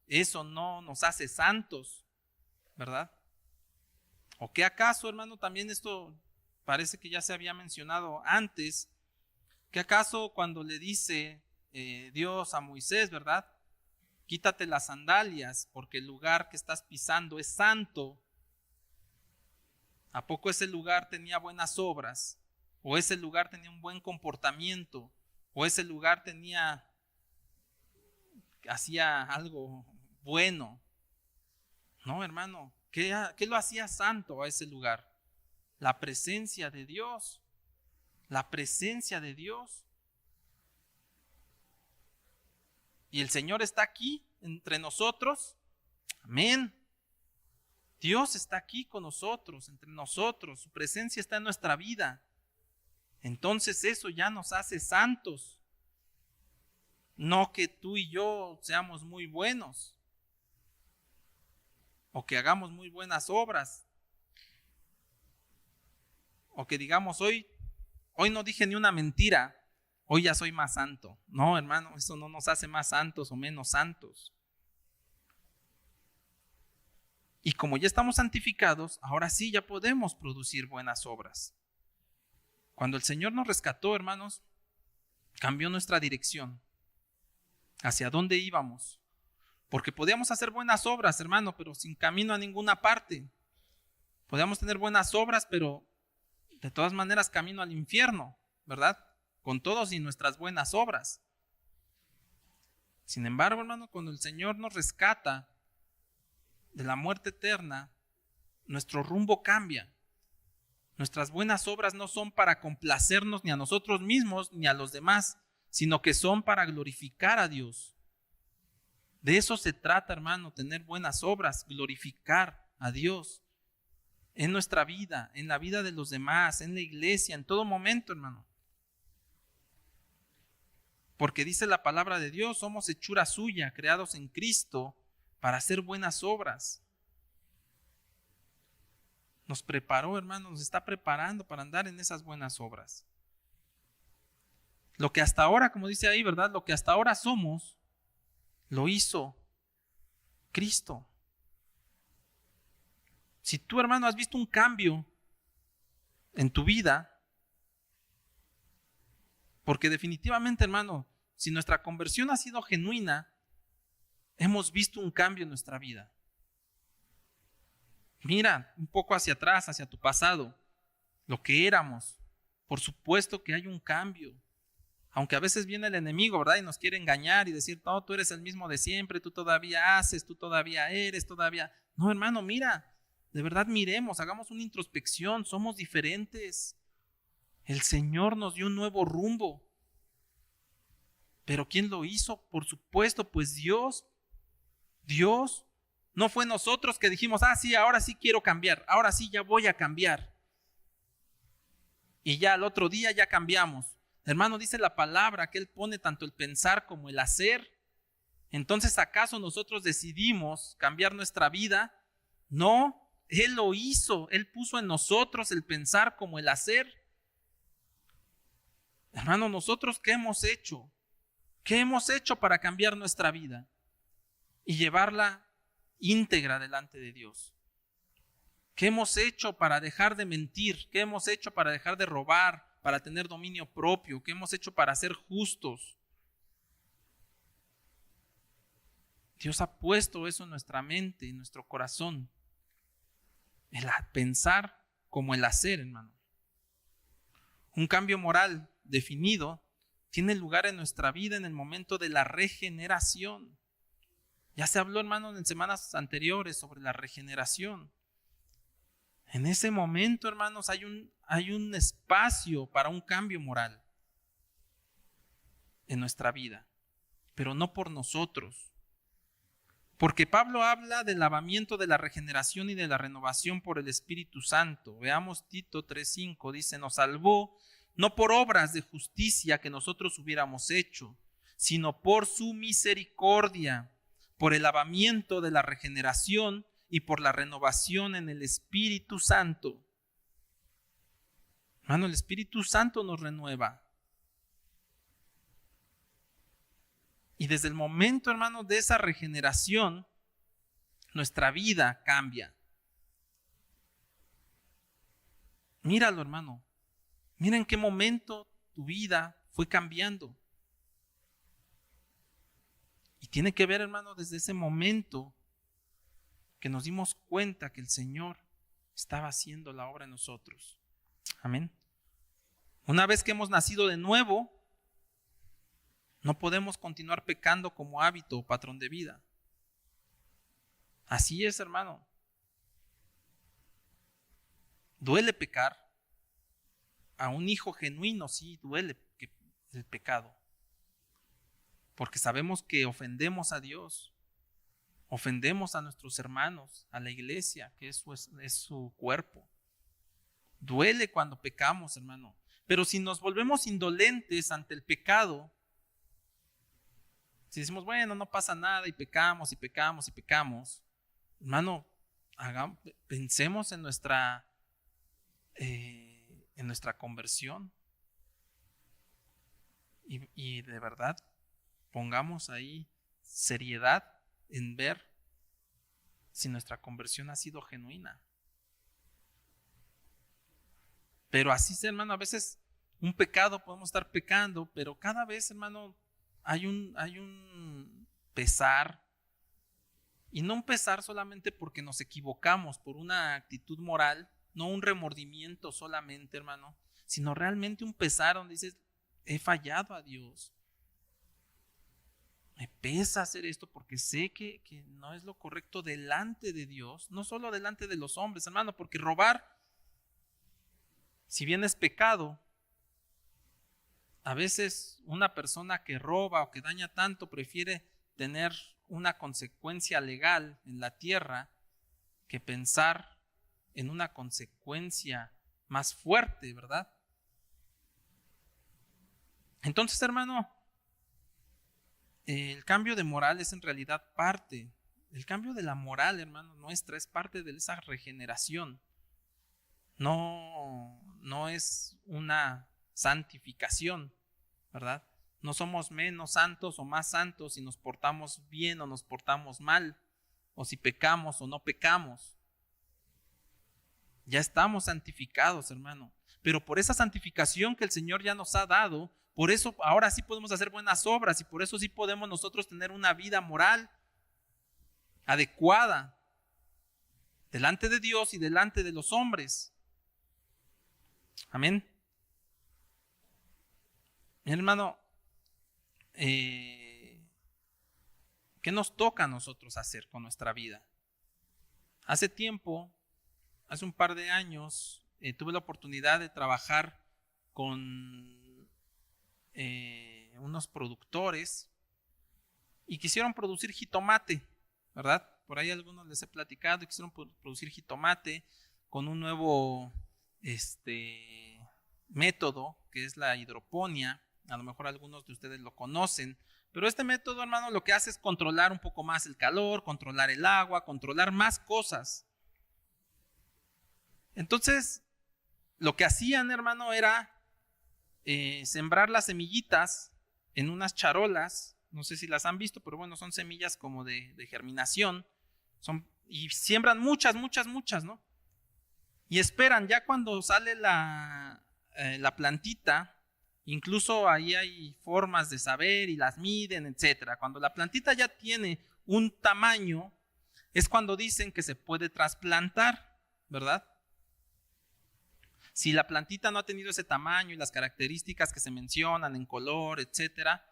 Eso no nos hace santos, ¿verdad? ¿O qué acaso, hermano? También esto parece que ya se había mencionado antes. ¿Qué acaso cuando le dice Dios a Moisés, ¿verdad? Quítate las sandalias porque el lugar que estás pisando es santo. ¿A poco ese lugar tenía buenas obras? ¿O ese lugar tenía un buen comportamiento? ¿O ese lugar hacía algo bueno? No, hermano. ¿Qué lo hacía santo a ese lugar? La presencia de Dios. La presencia de Dios. Y el Señor está aquí entre nosotros. Amén. Dios está aquí con nosotros, entre nosotros. Su presencia está en nuestra vida. Entonces eso ya nos hace santos. No que tú y yo seamos muy buenos o que hagamos muy buenas obras o que digamos hoy no dije ni una mentira, hoy ya soy más santo. No, hermano, eso no nos hace más santos o menos santos. Y como ya estamos santificados, ahora sí ya podemos producir buenas obras. Cuando el Señor nos rescató, hermanos, cambió nuestra dirección. ¿Hacia dónde íbamos? Porque podíamos hacer buenas obras, hermano, pero sin camino a ninguna parte. Podíamos tener buenas obras, pero de todas maneras camino al infierno, ¿verdad? Con todos y nuestras buenas obras. Sin embargo, hermano, cuando el Señor nos rescata de la muerte eterna, nuestro rumbo cambia. Nuestras buenas obras no son para complacernos ni a nosotros mismos ni a los demás, sino que son para glorificar a Dios. De eso se trata, hermano, tener buenas obras, glorificar a Dios en nuestra vida, en la vida de los demás, en la iglesia, en todo momento, hermano. Porque dice la palabra de Dios, somos hechura suya, creados en Cristo para hacer buenas obras. Nos preparó, hermano, nos está preparando para andar en esas buenas obras. Lo que hasta ahora, como dice ahí, ¿verdad? Lo que hasta ahora somos, lo hizo Cristo. Si tú, hermano, has visto un cambio en tu vida, porque definitivamente, hermano, si nuestra conversión ha sido genuina, hemos visto un cambio en nuestra vida. Mira un poco hacia atrás, hacia tu pasado, lo que éramos. Por supuesto que hay un cambio. Aunque a veces viene el enemigo, ¿verdad? Y nos quiere engañar y decir, no, tú eres el mismo de siempre, tú todavía haces, tú todavía eres, todavía... No, hermano, mira, de verdad miremos, hagamos una introspección, somos diferentes. El Señor nos dio un nuevo rumbo. ¿Pero quién lo hizo? Por supuesto, pues Dios. Dios. No fue nosotros que dijimos, sí, ahora sí quiero cambiar, ahora sí ya voy a cambiar. Y ya al otro día ya cambiamos. Hermano, dice la palabra que Él pone tanto el pensar como el hacer. Entonces, ¿acaso nosotros decidimos cambiar nuestra vida? No, Él lo hizo. Él puso en nosotros el pensar como el hacer. Hermano, ¿nosotros qué hemos hecho? ¿Qué hemos hecho para cambiar nuestra vida y llevarla íntegra delante de Dios? ¿Qué hemos hecho para dejar de mentir? ¿Qué hemos hecho para dejar de robar? Para tener dominio propio. ¿Qué hemos hecho para ser justos? Dios ha puesto eso en nuestra mente, en nuestro corazón. El pensar como el hacer, hermano. Un cambio moral definido tiene lugar en nuestra vida en el momento de la regeneración. Ya se habló, hermano, en semanas anteriores sobre la regeneración. En ese momento, hermanos, hay un espacio para un cambio moral en nuestra vida, pero no por nosotros. Porque Pablo habla del lavamiento de la regeneración y de la renovación por el Espíritu Santo. Veamos Tito 3:5, dice, nos salvó no por obras de justicia que nosotros hubiéramos hecho, sino por su misericordia, por el lavamiento de la regeneración y por la renovación en el Espíritu Santo. Hermano, el Espíritu Santo nos renueva. Y desde el momento, hermano, de esa regeneración, nuestra vida cambia. Míralo, hermano. Mira en qué momento tu vida fue cambiando. Y tiene que ver, hermano, desde ese momento que nos dimos cuenta que el Señor estaba haciendo la obra en nosotros. Amén. Una vez que hemos nacido de nuevo, no podemos continuar pecando como hábito o patrón de vida. Así es, hermano. Duele pecar. A un hijo genuino sí duele el pecado. Porque sabemos que ofendemos a Dios. Ofendemos a nuestros hermanos, a la iglesia, que es su cuerpo. Duele cuando pecamos, hermano. Pero si nos volvemos indolentes ante el pecado, si decimos, bueno, no pasa nada y pecamos y pecamos y pecamos, hermano, pensemos en nuestra conversión y de verdad pongamos ahí seriedad en ver si nuestra conversión ha sido genuina. Pero así, hermano, a veces un pecado podemos estar pecando, pero cada vez, hermano, hay un pesar, y no un pesar solamente porque nos equivocamos por una actitud moral, no un remordimiento solamente, hermano, sino realmente un pesar donde dices, he fallado a Dios. Me pesa hacer esto porque sé que no es lo correcto delante de Dios, no solo delante de los hombres, hermano, porque robar, si bien es pecado, a veces una persona que roba o que daña tanto prefiere tener una consecuencia legal en la tierra que pensar en una consecuencia más fuerte, ¿verdad? Entonces, hermano, el cambio de moral es en realidad parte, el cambio de la moral, hermano, nuestra, es parte de esa regeneración. No es una santificación, ¿verdad? No somos menos santos o más santos si nos portamos bien o nos portamos mal, o si pecamos o no pecamos. Ya estamos santificados, hermano. Pero por esa santificación que el Señor ya nos ha dado, por eso ahora sí podemos hacer buenas obras y por eso sí podemos nosotros tener una vida moral adecuada delante de Dios y delante de los hombres. Amén. Mi hermano, ¿qué nos toca a nosotros hacer con nuestra vida? Hace un par de años, tuve la oportunidad de trabajar con unos productores y quisieron producir jitomate, ¿verdad? Por ahí algunos les he platicado y quisieron producir jitomate con un nuevo método que es la hidroponía. A lo mejor algunos de ustedes lo conocen, pero este método, hermano, lo que hace es controlar un poco más el calor, controlar el agua, controlar más cosas. Entonces, lo que hacían, hermano, era sembrar las semillitas en unas charolas. No sé si las han visto, pero bueno, son semillas como de germinación. Y siembran muchas, ¿no? Y esperan, ya cuando sale la plantita, incluso ahí hay formas de saber y las miden, etcétera. Cuando la plantita ya tiene un tamaño, es cuando dicen que se puede trasplantar, ¿verdad? Si la plantita no ha tenido ese tamaño y las características que se mencionan en color, etcétera,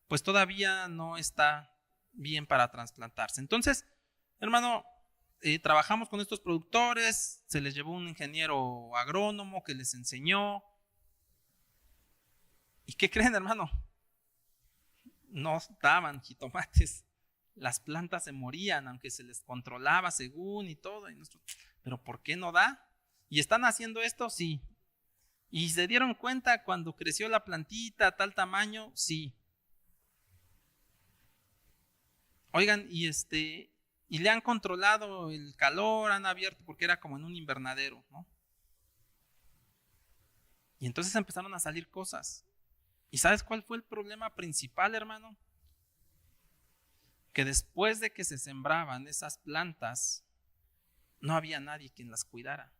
pues todavía no está bien para trasplantarse. Entonces, hermano, trabajamos con estos productores, se les llevó un ingeniero agrónomo que les enseñó. ¿Y qué creen, hermano? No daban jitomates. Las plantas se morían, aunque se les controlaba según y todo. Pero ¿por qué no da? ¿Y están haciendo esto? Sí. ¿Y se dieron cuenta cuando creció la plantita a tal tamaño? Sí. Oigan, y le han controlado el calor, han abierto, porque era como en un invernadero, ¿no? Y entonces empezaron a salir cosas. ¿Y sabes cuál fue el problema principal, hermano? Que después de que se sembraban esas plantas, no había nadie quien las cuidara.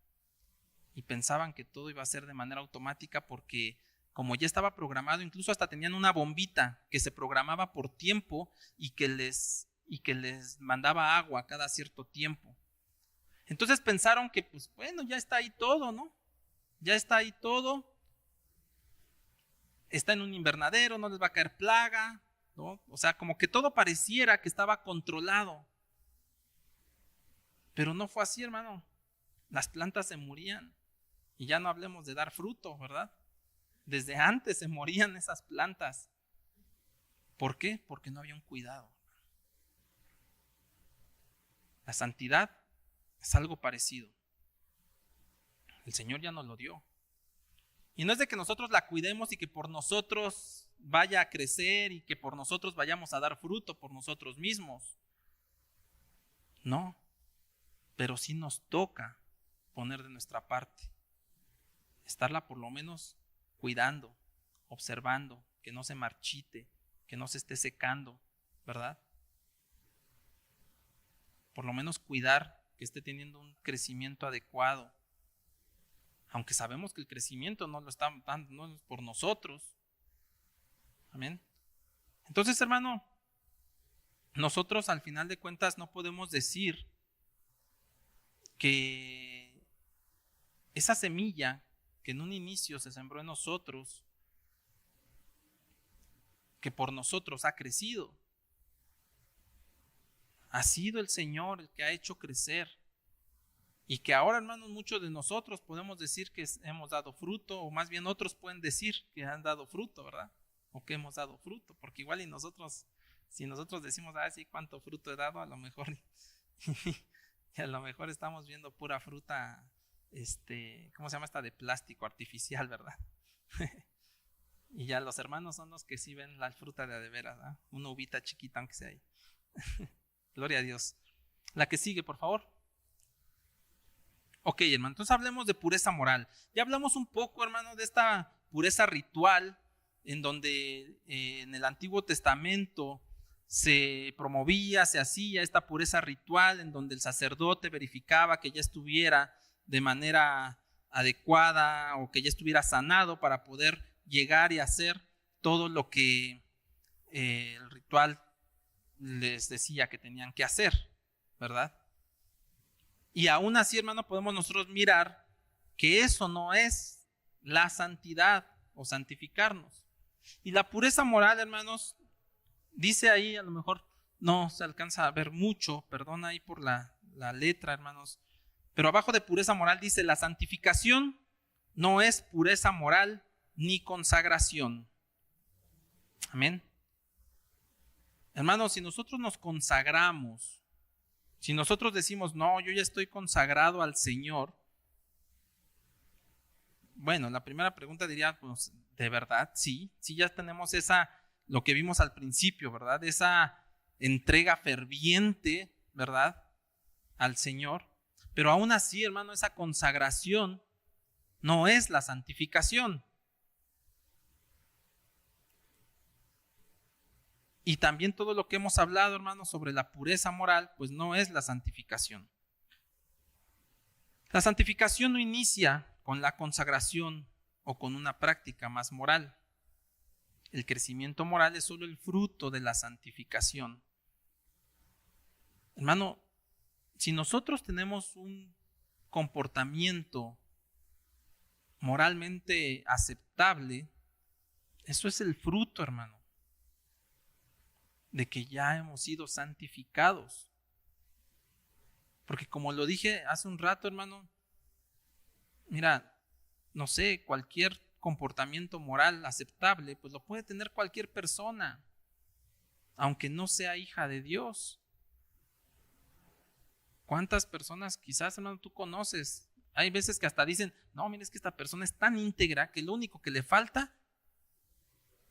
Y pensaban que todo iba a ser de manera automática porque como ya estaba programado, incluso hasta tenían una bombita que se programaba por tiempo y que les mandaba agua cada cierto tiempo. Entonces pensaron que pues bueno, ya está ahí todo, ¿no? Ya está ahí todo. Está en un invernadero, no les va a caer plaga, ¿no? O sea, como que todo pareciera que estaba controlado. Pero no fue así, hermano. Las plantas se morían. Y ya no hablemos de dar fruto, ¿verdad? Desde antes se morían esas plantas. ¿Por qué? Porque no había un cuidado. La santidad es algo parecido. El Señor ya nos lo dio. Y no es de que nosotros la cuidemos y que por nosotros vaya a crecer y que por nosotros vayamos a dar fruto por nosotros mismos. No, pero sí nos toca poner de nuestra parte. Estarla por lo menos cuidando, observando, que no se marchite, que no se esté secando, ¿verdad? Por lo menos cuidar que esté teniendo un crecimiento adecuado. Aunque sabemos que el crecimiento no lo está dando, no es por nosotros. Amén. Entonces, hermano, nosotros al final de cuentas no podemos decir que esa semilla que en un inicio se sembró en nosotros, que por nosotros ha crecido, ha sido el Señor el que ha hecho crecer. Y que ahora, hermanos, muchos de nosotros podemos decir que hemos dado fruto, o más bien otros pueden decir que han dado fruto, ¿verdad? O que hemos dado fruto, porque igual y nosotros, si nosotros decimos, sí, cuánto fruto he dado, a lo mejor, y a lo mejor estamos viendo pura fruta, ¿cómo se llama esta? De plástico artificial, ¿verdad? Y ya los hermanos son los que sí ven la fruta de veras, ¿verdad? Una uvita chiquita, aunque sea ahí. Gloria a Dios. La que sigue, por favor. Ok, hermano, entonces hablemos de pureza moral. Ya hablamos un poco, hermano, de esta pureza ritual, en donde en el Antiguo Testamento se promovía, se hacía esta pureza ritual, en donde el sacerdote verificaba que ya estuviera de manera adecuada o que ya estuviera sanado para poder llegar y hacer todo lo que el ritual les decía que tenían que hacer, ¿verdad? Y aún así, hermano, podemos nosotros mirar que eso no es la santidad o santificarnos. Y la pureza moral, hermanos, dice ahí, a lo mejor no se alcanza a ver mucho, perdón ahí por la letra, hermanos, pero abajo de pureza moral dice: la santificación no es pureza moral ni consagración. Amén. Hermanos, si nosotros nos consagramos, si nosotros decimos, no, yo ya estoy consagrado al Señor, bueno, la primera pregunta diría, pues, ¿de verdad? Sí ya tenemos lo que vimos al principio, ¿verdad? Esa entrega ferviente, ¿verdad? Al Señor. Pero aún así, hermano, esa consagración no es la santificación. Y también todo lo que hemos hablado, hermanos, sobre la pureza moral, pues no es la santificación. La santificación no inicia con la consagración o con una práctica más moral. El crecimiento moral es solo el fruto de la santificación. Hermano, si nosotros tenemos un comportamiento moralmente aceptable, eso es el fruto, hermano, de que ya hemos sido santificados. Porque como lo dije hace un rato, hermano, mira, no sé, cualquier comportamiento moral aceptable, pues lo puede tener cualquier persona, aunque no sea hija de Dios. ¿Cuántas personas quizás, hermano, tú conoces? Hay veces que hasta dicen, no, mira, es que esta persona es tan íntegra que lo único que le falta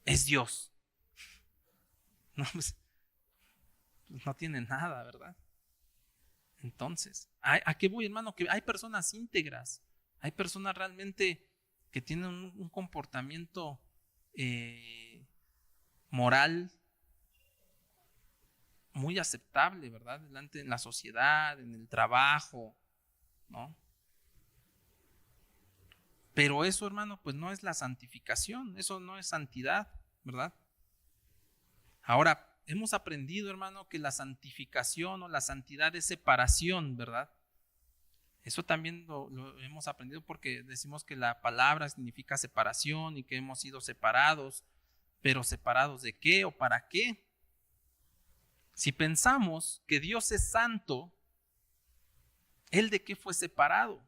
es Dios. No, pues no tiene nada, ¿verdad? Entonces, ¿a qué voy, hermano? Que hay personas íntegras, hay personas realmente que tienen un comportamiento moral muy aceptable, ¿verdad? Delante en la sociedad, en el trabajo, ¿no? Pero eso, hermano, pues no es la santificación, eso no es santidad, ¿verdad? Ahora, hemos aprendido, hermano, que la santificación o la santidad es separación, ¿verdad? Eso también lo hemos aprendido porque decimos que la palabra significa separación y que hemos sido separados, pero ¿separados de qué o para qué? Si pensamos que Dios es santo, ¿Él de qué fue separado?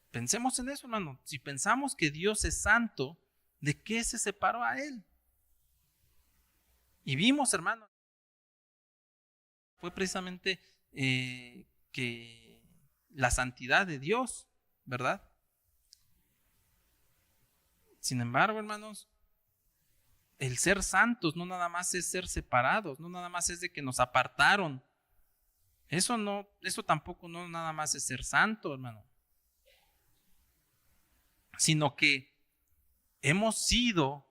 Pensemos en eso, hermano. Si pensamos que Dios es santo, ¿de qué se separó a Él? Y vimos, hermano, fue precisamente que la santidad de Dios, ¿verdad? Sin embargo, hermanos, el ser santos no nada más es ser separados, no nada más es de que nos apartaron. Eso tampoco no nada más es ser santo, hermano. Sino que hemos sido,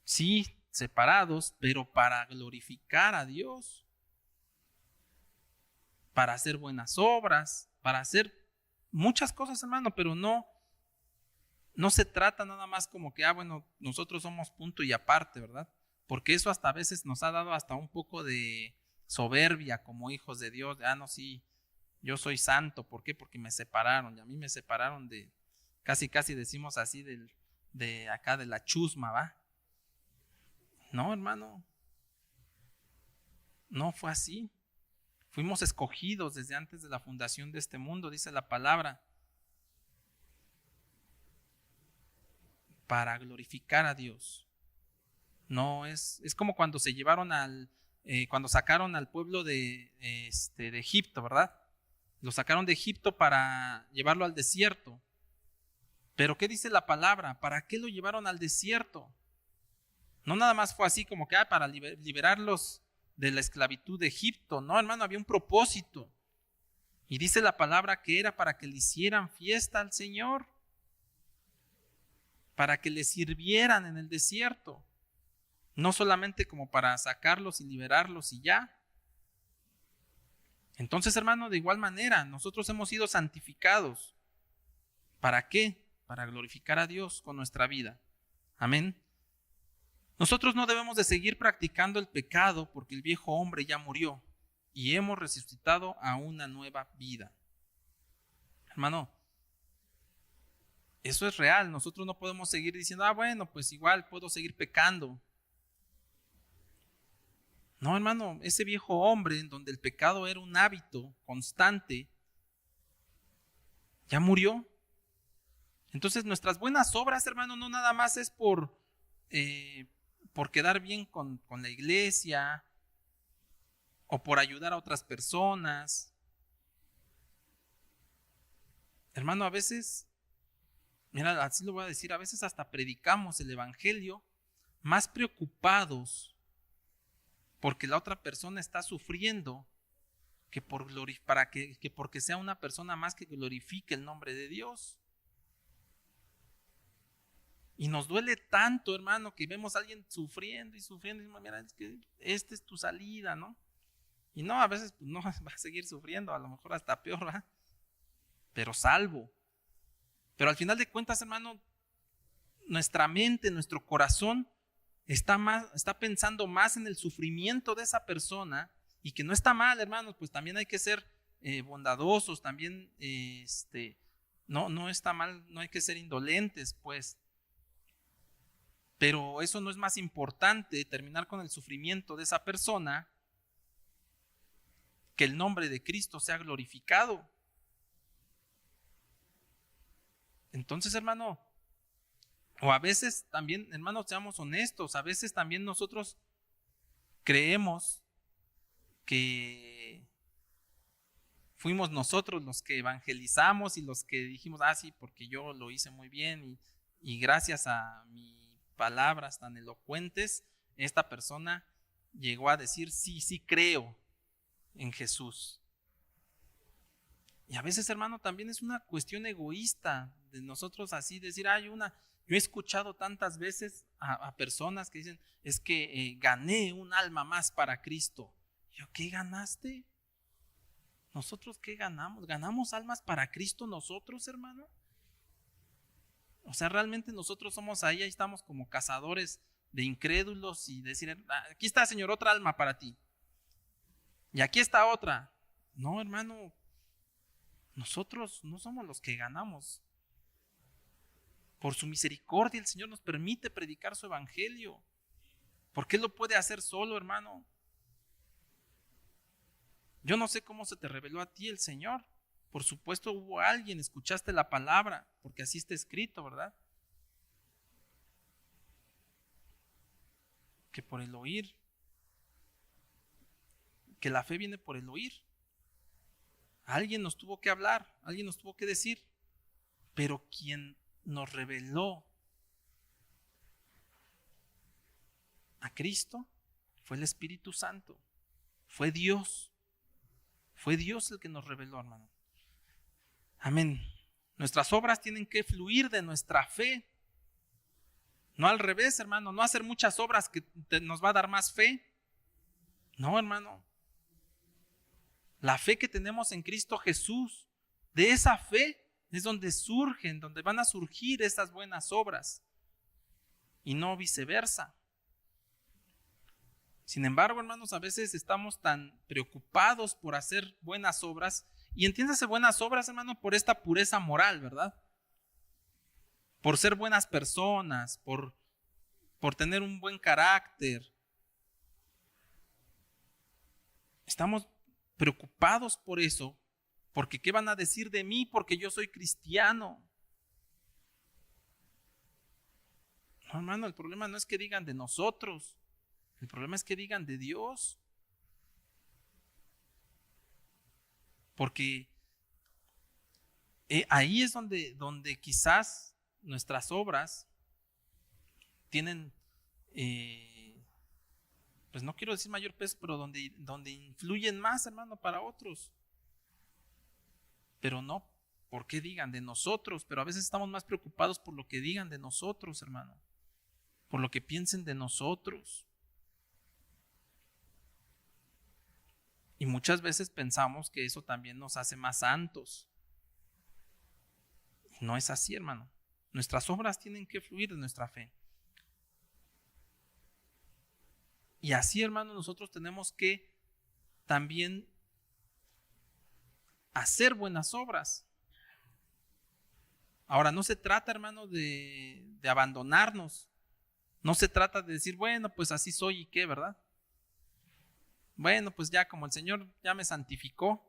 sí, separados, pero para glorificar a Dios, para hacer buenas obras, para hacer muchas cosas, hermano, pero no se trata nada más como que, bueno, nosotros somos punto y aparte, ¿verdad? Porque eso hasta a veces nos ha dado hasta un poco de soberbia como hijos de Dios. No, sí, yo soy santo. ¿Por qué? Porque me separaron, y a mí me separaron de, casi decimos así, de acá de la chusma, ¿va? No, hermano, no fue así. Fuimos escogidos desde antes de la fundación de este mundo, dice la palabra, para glorificar a Dios. No es como cuando se llevaron cuando sacaron al pueblo de Egipto, ¿verdad? Lo sacaron de Egipto para llevarlo al desierto. Pero ¿qué dice la palabra? ¿Para qué lo llevaron al desierto? No nada más fue así como que para liberarlos de la esclavitud de Egipto. No, hermano, había un propósito. Y dice la palabra que era para que le hicieran fiesta al Señor, para que le sirvieran en el desierto. No solamente como para sacarlos y liberarlos y ya. Entonces, hermano, de igual manera, nosotros hemos sido santificados. ¿Para qué? Para glorificar a Dios con nuestra vida. Amén. Nosotros no debemos de seguir practicando el pecado porque el viejo hombre ya murió y hemos resucitado a una nueva vida. Hermano, eso es real. Nosotros no podemos seguir diciendo, bueno, pues igual puedo seguir pecando. No, hermano, ese viejo hombre en donde el pecado era un hábito constante, ya murió. Entonces nuestras buenas obras, hermano, no nada más es por quedar bien con la iglesia o por ayudar a otras personas. Hermano, a veces, mira, así lo voy a decir, a veces hasta predicamos el evangelio más preocupados porque la otra persona está sufriendo que porque sea una persona más que glorifique el nombre de Dios. Y nos duele tanto, hermano, que vemos a alguien sufriendo y sufriendo y decimos, mira, es que esta es tu salida, ¿no? Y no, a veces pues, no va a seguir sufriendo, a lo mejor hasta peor, ¿verdad? Pero salvo. Pero al final de cuentas, hermano, nuestra mente, nuestro corazón está pensando más en el sufrimiento de esa persona, y que no está mal, hermanos, pues también hay que ser bondadosos, también no está mal, no hay que ser indolentes, pues. Pero eso no es más importante, terminar con el sufrimiento de esa persona, que el nombre de Cristo sea glorificado. Entonces, hermano, o a veces también, hermanos, seamos honestos, a veces también nosotros creemos que fuimos nosotros los que evangelizamos y los que dijimos, sí, porque yo lo hice muy bien y gracias a mis palabras tan elocuentes, esta persona llegó a decir, sí creo en Jesús. Y a veces, hermano, también es una cuestión egoísta de nosotros así decir, yo he escuchado tantas veces a personas que dicen, es que gané un alma más para Cristo. Yo, ¿qué ganaste? ¿Nosotros qué ganamos? ¿Ganamos almas para Cristo nosotros, hermano? O sea, realmente nosotros somos ahí estamos como cazadores de incrédulos y decir, aquí está, Señor, otra alma para ti. Y aquí está otra. No, hermano, nosotros no somos los que ganamos. Por su misericordia el Señor nos permite predicar su evangelio. ¿Por qué lo puede hacer solo, hermano? Yo no sé cómo se te reveló a ti el Señor. Por supuesto hubo alguien, escuchaste la palabra, porque así está escrito, ¿verdad? Que por el oír, que la fe viene por el oír. Alguien nos tuvo que hablar, alguien nos tuvo que decir, pero quien nos reveló a Cristo fue el Espíritu Santo, fue Dios el que nos reveló, hermano. Amén. Nuestras obras tienen que fluir de nuestra fe, no al revés, hermano, no hacer muchas obras que nos va a dar más fe. No, hermano. La fe que tenemos en Cristo Jesús, de esa fe es donde van a surgir esas buenas obras y no viceversa. Sin embargo, hermanos, a veces estamos tan preocupados por hacer buenas obras Y entiéndase buenas obras, hermano, por esta pureza moral, ¿verdad? Por ser buenas personas, por tener un buen carácter. Estamos preocupados por eso, porque ¿qué van a decir de mí? Porque yo soy cristiano. No, hermano, el problema no es que digan de nosotros, el problema es que digan de Dios. Porque ahí es donde quizás nuestras obras tienen, pues no quiero decir mayor peso, pero donde influyen más, hermano, para otros. Pero no porque digan de nosotros, pero a veces estamos más preocupados por lo que digan de nosotros, hermano, por lo que piensen de nosotros. Y muchas veces pensamos que eso también nos hace más santos. No es así, hermano. Nuestras obras tienen que fluir de nuestra fe. Y así, hermano, nosotros tenemos que también hacer buenas obras. Ahora, no se trata, hermano, de abandonarnos. No se trata de decir, bueno, pues así soy y qué, ¿verdad? Bueno, pues ya como el Señor ya me santificó,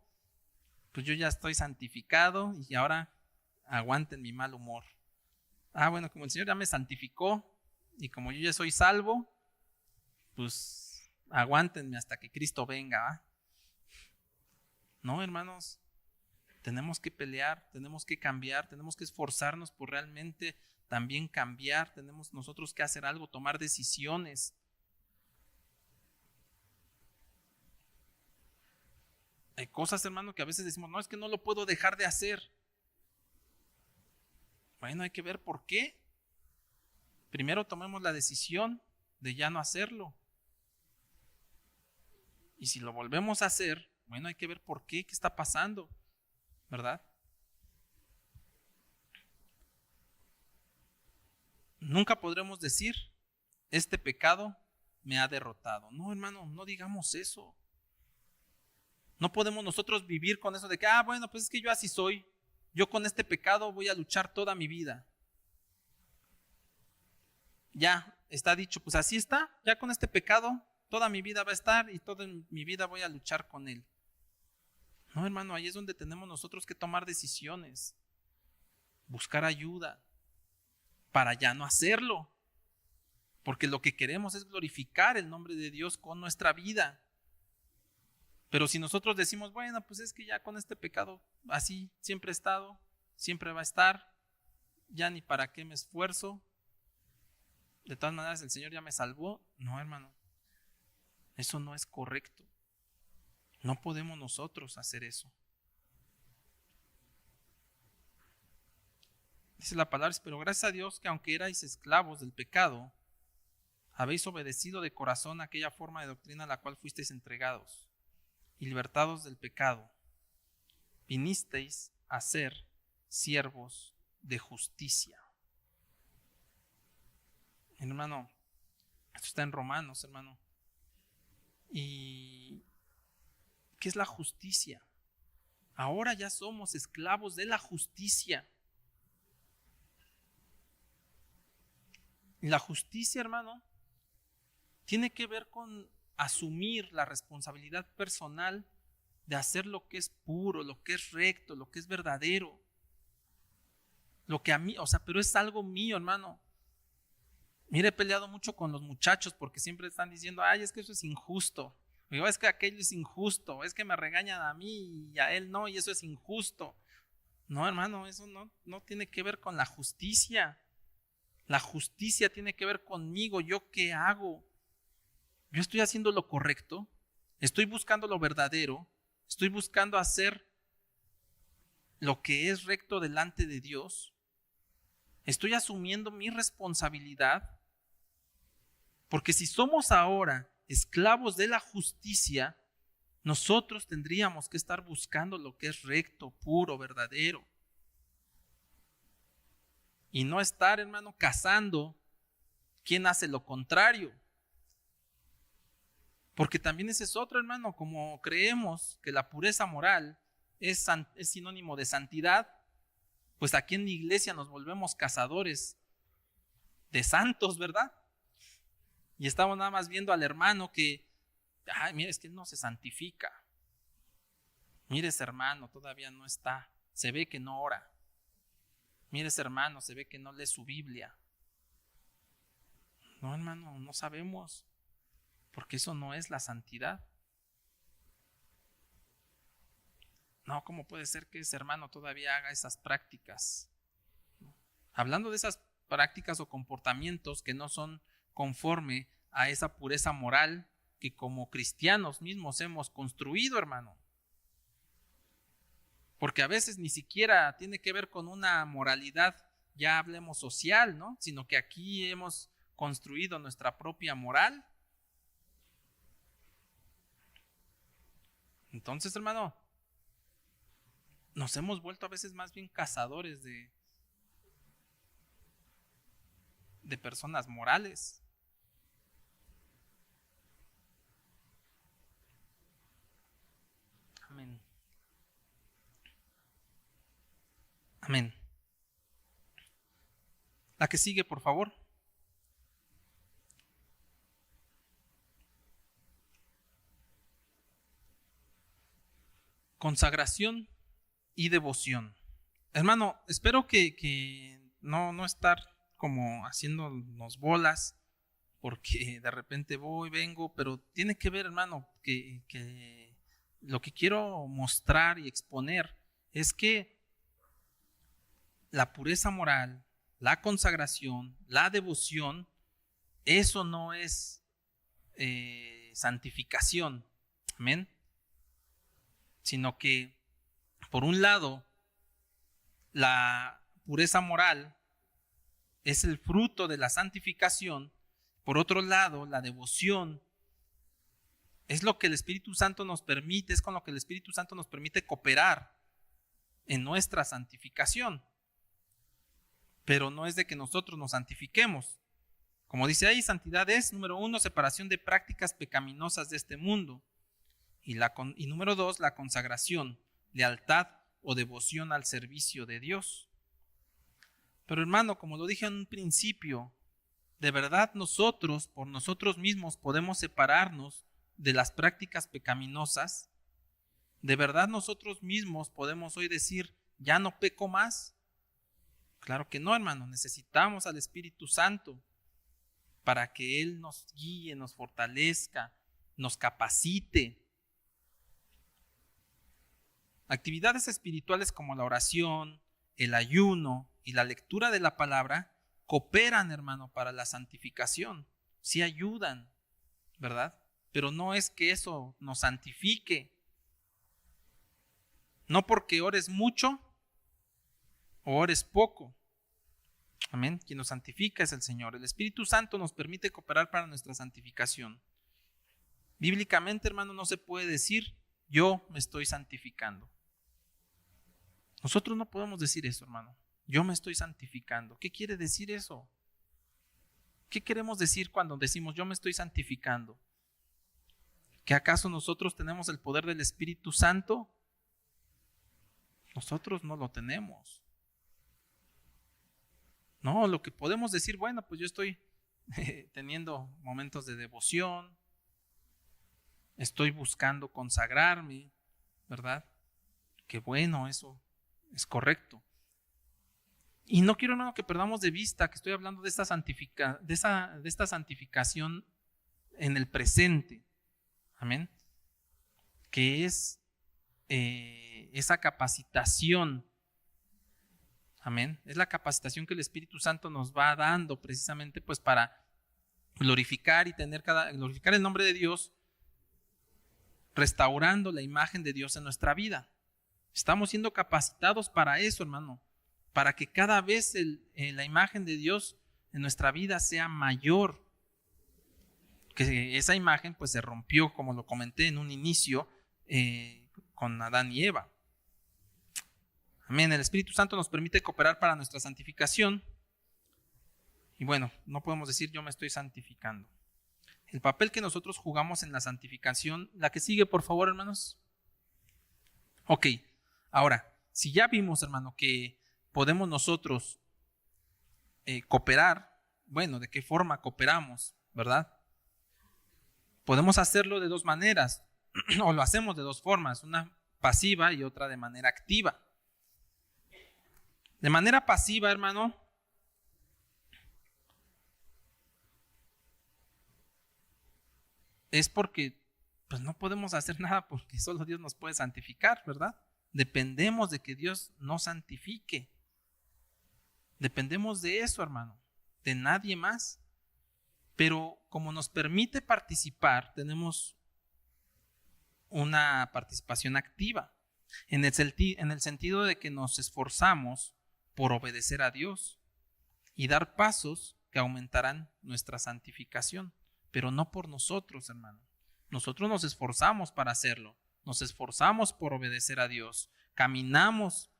pues yo ya estoy santificado y ahora aguanten mi mal humor. Bueno, como el Señor ya me santificó y como yo ya soy salvo, pues aguántenme hasta que Cristo venga. No, hermanos, tenemos que pelear, tenemos que cambiar, tenemos que esforzarnos por realmente también cambiar, tenemos nosotros que hacer algo, tomar decisiones. Hay cosas, hermano, que a veces decimos, no, es que no lo puedo dejar de hacer. Bueno, hay que ver por qué. Primero tomemos la decisión de ya no hacerlo. Y si lo volvemos a hacer, bueno, hay que ver por qué está pasando, ¿verdad? Nunca podremos decir, este pecado me ha derrotado. No, hermano, no digamos eso. No podemos nosotros vivir con eso de que, bueno, pues es que yo así soy. Yo con este pecado voy a luchar toda mi vida. Ya está dicho, pues así está. Ya con este pecado toda mi vida va a estar y toda mi vida voy a luchar con él. No, hermano, ahí es donde tenemos nosotros que tomar decisiones. Buscar ayuda para ya no hacerlo. Porque lo que queremos es glorificar el nombre de Dios con nuestra vida. Pero si nosotros decimos, bueno, pues es que ya con este pecado así siempre he estado, siempre va a estar, ya ni para qué me esfuerzo, de todas maneras el Señor ya me salvó. No, hermano, eso no es correcto. No podemos nosotros hacer eso. Dice la palabra, pero gracias a Dios que aunque erais esclavos del pecado, habéis obedecido de corazón aquella forma de doctrina a la cual fuisteis entregados. Y libertados del pecado, vinisteis a ser siervos de justicia. Hermano, esto está en Romanos, hermano. ¿Y qué es la justicia? Ahora ya somos esclavos de la justicia. Y la justicia, hermano, tiene que ver con asumir la responsabilidad personal de hacer lo que es puro, lo que es recto, lo que es verdadero. Lo que a mí, pero es algo mío, hermano. Mire, he peleado mucho con los muchachos porque siempre están diciendo, es que eso es injusto. Digo, es que aquello es injusto, es que me regañan a mí y a él no, y eso es injusto. No, hermano, eso no tiene que ver con la justicia. La justicia tiene que ver conmigo, ¿yo qué hago? Yo estoy haciendo lo correcto, estoy buscando lo verdadero, estoy buscando hacer lo que es recto delante de Dios, estoy asumiendo mi responsabilidad, porque si somos ahora esclavos de la justicia, nosotros tendríamos que estar buscando lo que es recto, puro, verdadero. Y no estar, hermano, cazando quien hace lo contrario. Porque también ese es otro, hermano, como creemos que la pureza moral es sinónimo de santidad, pues aquí en la iglesia nos volvemos cazadores de santos, ¿verdad? Y estamos nada más viendo al hermano que, ay, mira, es que él no se santifica. Mire, ese hermano todavía no está, se ve que no ora. Mire, ese hermano se ve que no lee su Biblia. No, hermano, no sabemos, porque eso no es la santidad. No, ¿cómo puede ser que ese hermano todavía haga esas prácticas? Hablando de esas prácticas o comportamientos que no son conforme a esa pureza moral que como cristianos mismos hemos construido, hermano. Porque a veces ni siquiera tiene que ver con una moralidad, ya hablemos social, ¿no? Sino que aquí hemos construido nuestra propia moral. Entonces, hermano, nos hemos vuelto a veces más bien cazadores de personas morales. Amén. Amén. La que sigue, por favor. Consagración y devoción. Hermano, espero que no estar como haciéndonos bolas, porque de repente vengo, pero tiene que ver, hermano, que lo que quiero mostrar y exponer es que la pureza moral, la consagración, la devoción, eso no es santificación, amén, sino que por un lado la pureza moral es el fruto de la santificación, por otro lado la devoción es lo que el Espíritu Santo nos permite, es con lo que el Espíritu Santo nos permite cooperar en nuestra santificación. Pero no es de que nosotros nos santifiquemos. Como dice ahí, santidad es, número 1, separación de prácticas pecaminosas de este mundo. Y número 2, la consagración, lealtad o devoción al servicio de Dios. Pero hermano, como lo dije en un principio, de verdad nosotros, por nosotros mismos, podemos separarnos de las prácticas pecaminosas. De verdad nosotros mismos podemos hoy decir, ya no peco más. Claro que no, hermano, necesitamos al Espíritu Santo para que Él nos guíe, nos fortalezca, nos capacite. Actividades espirituales como la oración, el ayuno y la lectura de la palabra cooperan, hermano, para la santificación. Sí ayudan, ¿verdad? Pero no es que eso nos santifique. No porque ores mucho o ores poco. Amén. Quien nos santifica es el Señor. El Espíritu Santo nos permite cooperar para nuestra santificación. Bíblicamente, hermano, no se puede decir yo me estoy santificando. Nosotros no podemos decir eso, hermano. Yo me estoy santificando. ¿Qué quiere decir eso? ¿Qué queremos decir cuando decimos yo me estoy santificando? ¿Que acaso nosotros tenemos el poder del Espíritu Santo? Nosotros no lo tenemos. No, lo que podemos decir, bueno, pues yo estoy teniendo momentos de devoción, estoy buscando consagrarme, ¿verdad? Qué bueno, eso es correcto. Y no quiero, hermano, que perdamos de vista que estoy hablando de esta santificación en el presente. Amén. Que es esa capacitación. Amén. Es la capacitación que el Espíritu Santo nos va dando precisamente pues para glorificar y glorificar el nombre de Dios, restaurando la imagen de Dios en nuestra vida. Estamos siendo capacitados para eso, hermano, para que cada vez la imagen de Dios en nuestra vida sea mayor. Que esa imagen pues se rompió, como lo comenté en un inicio, con Adán y Eva. Amén. El Espíritu Santo nos permite cooperar para nuestra santificación. Y bueno, no podemos decir yo me estoy santificando. El papel que nosotros jugamos en la santificación, la que sigue, por favor, hermanos. Ok, Ahora, si ya vimos, hermano, que podemos nosotros cooperar, bueno, ¿de qué forma cooperamos, verdad? Podemos hacerlo de dos maneras, o lo hacemos de dos formas, una pasiva y otra de manera activa. De manera pasiva, hermano, es porque pues no podemos hacer nada porque solo Dios nos puede santificar, ¿verdad? Dependemos de que Dios nos santifique. Dependemos de eso, hermano, de nadie más. Pero como nos permite participar, tenemos una participación activa, en el sentido de que nos esforzamos por obedecer a Dios y dar pasos que aumentarán nuestra santificación, pero no por nosotros, hermano. Nosotros nos esforzamos para hacerlo, nos esforzamos por obedecer a Dios, caminamos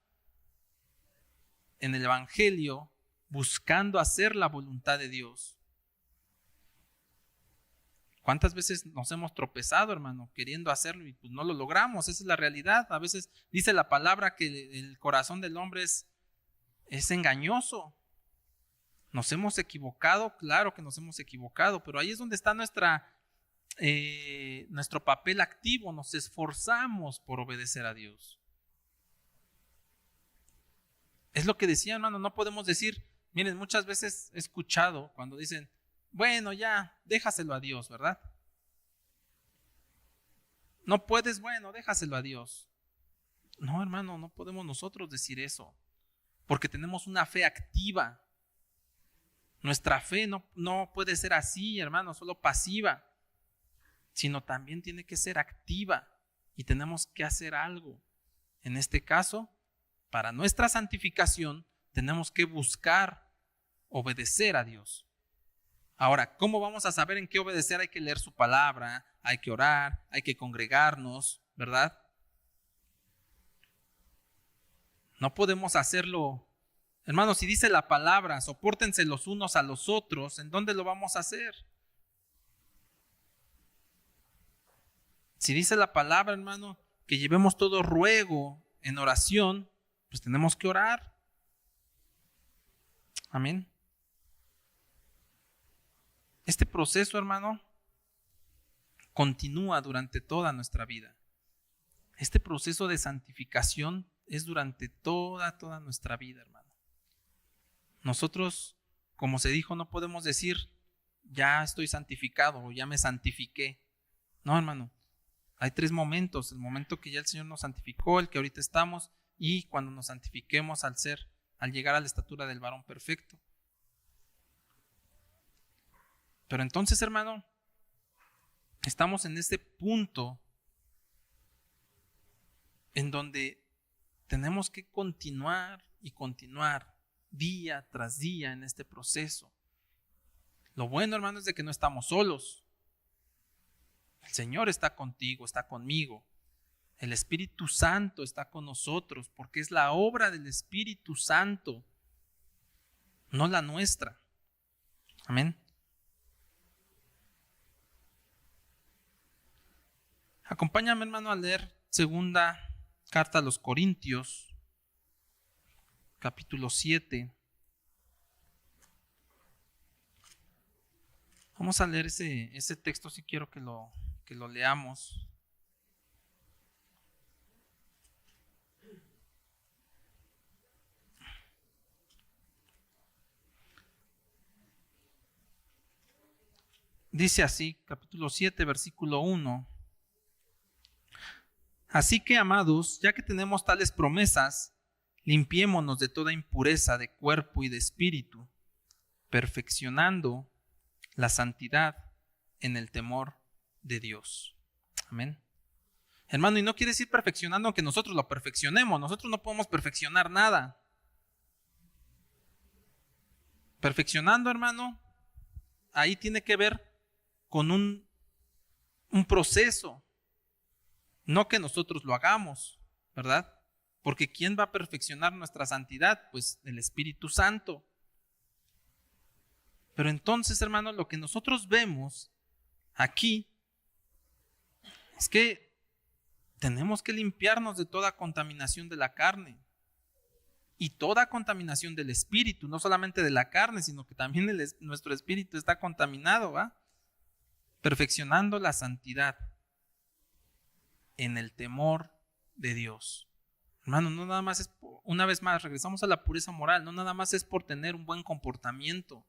en el Evangelio buscando hacer la voluntad de Dios. ¿Cuántas veces nos hemos tropezado, hermano, queriendo hacerlo y pues no lo logramos? Esa es la realidad. A veces dice la palabra que el corazón del hombre es engañoso. Nos hemos equivocado, claro que nos hemos equivocado, pero ahí es donde está nuestro papel activo. Nos esforzamos por obedecer a Dios. Es lo que decía, hermano, no podemos decir, miren, muchas veces he escuchado cuando dicen, bueno, ya, déjaselo a Dios, ¿verdad? No puedes, bueno, déjaselo a Dios. No, hermano, no podemos nosotros decir eso, porque tenemos una fe activa. Nuestra fe no puede ser así, hermano, solo pasiva, sino también tiene que ser activa y tenemos que hacer algo. En este caso, para nuestra santificación, tenemos que buscar obedecer a Dios. Ahora, ¿cómo vamos a saber en qué obedecer? Hay que leer su palabra, hay que orar, hay que congregarnos, ¿verdad? No podemos hacerlo. Hermanos, si dice la palabra, sopórtense los unos a los otros, ¿en dónde lo vamos a hacer? Si dice la palabra, hermano, que llevemos todo ruego en oración, pues tenemos que orar. Amén. Este proceso, hermano, continúa durante toda nuestra vida. Este proceso de santificación es durante toda nuestra vida, hermano. Nosotros, como se dijo, no podemos decir, ya estoy santificado o ya me santifiqué. No, hermano. Hay tres momentos: el momento que ya el Señor nos santificó, el que ahorita estamos, y cuando nos santifiquemos al llegar a la estatura del varón perfecto. Pero entonces, hermano, estamos en este punto en donde tenemos que continuar y continuar día tras día en este proceso. Lo bueno, hermano, es de que no estamos solos. El Señor está contigo, está conmigo. El Espíritu Santo está con nosotros, porque es la obra del Espíritu Santo, no la nuestra. Amén. Acompáñame, hermano, a leer segunda carta a los Corintios, capítulo 7. Vamos a leer ese texto, si quiero que lo leamos. Dice así, capítulo 7, versículo 1. Así que, amados, ya que tenemos tales promesas, limpiémonos de toda impureza de cuerpo y de espíritu, perfeccionando la santidad en el temor de Dios. Amén. Hermano, y no quiere decir perfeccionando que nosotros lo perfeccionemos. Nosotros no podemos perfeccionar nada. Perfeccionando, hermano, ahí tiene que ver con un proceso. No que nosotros lo hagamos, ¿verdad? Porque ¿quién va a perfeccionar nuestra santidad? Pues el Espíritu Santo. Pero entonces, hermano, lo que nosotros vemos aquí es que tenemos que limpiarnos de toda contaminación de la carne y toda contaminación del espíritu, no solamente de la carne, sino que también nuestro espíritu está contaminado, ¿va? Perfeccionando la santidad en el temor de Dios. Hermano, no nada más es, una vez más, regresamos a la pureza moral, no nada más es por tener un buen comportamiento,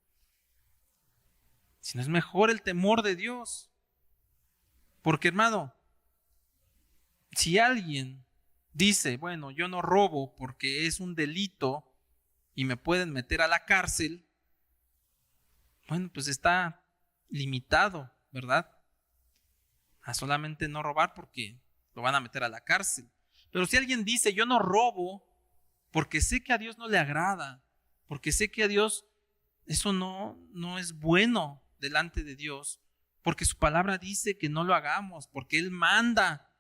sino es mejor el temor de Dios. Porque, hermano, si alguien dice, bueno, yo no robo porque es un delito y me pueden meter a la cárcel, bueno, pues está limitado, ¿verdad? A solamente no robar porque lo van a meter a la cárcel. Pero si alguien dice, yo no robo porque sé que a Dios no le agrada, porque sé que a Dios eso no es bueno delante de Dios, porque su palabra dice que no lo hagamos, porque Él manda,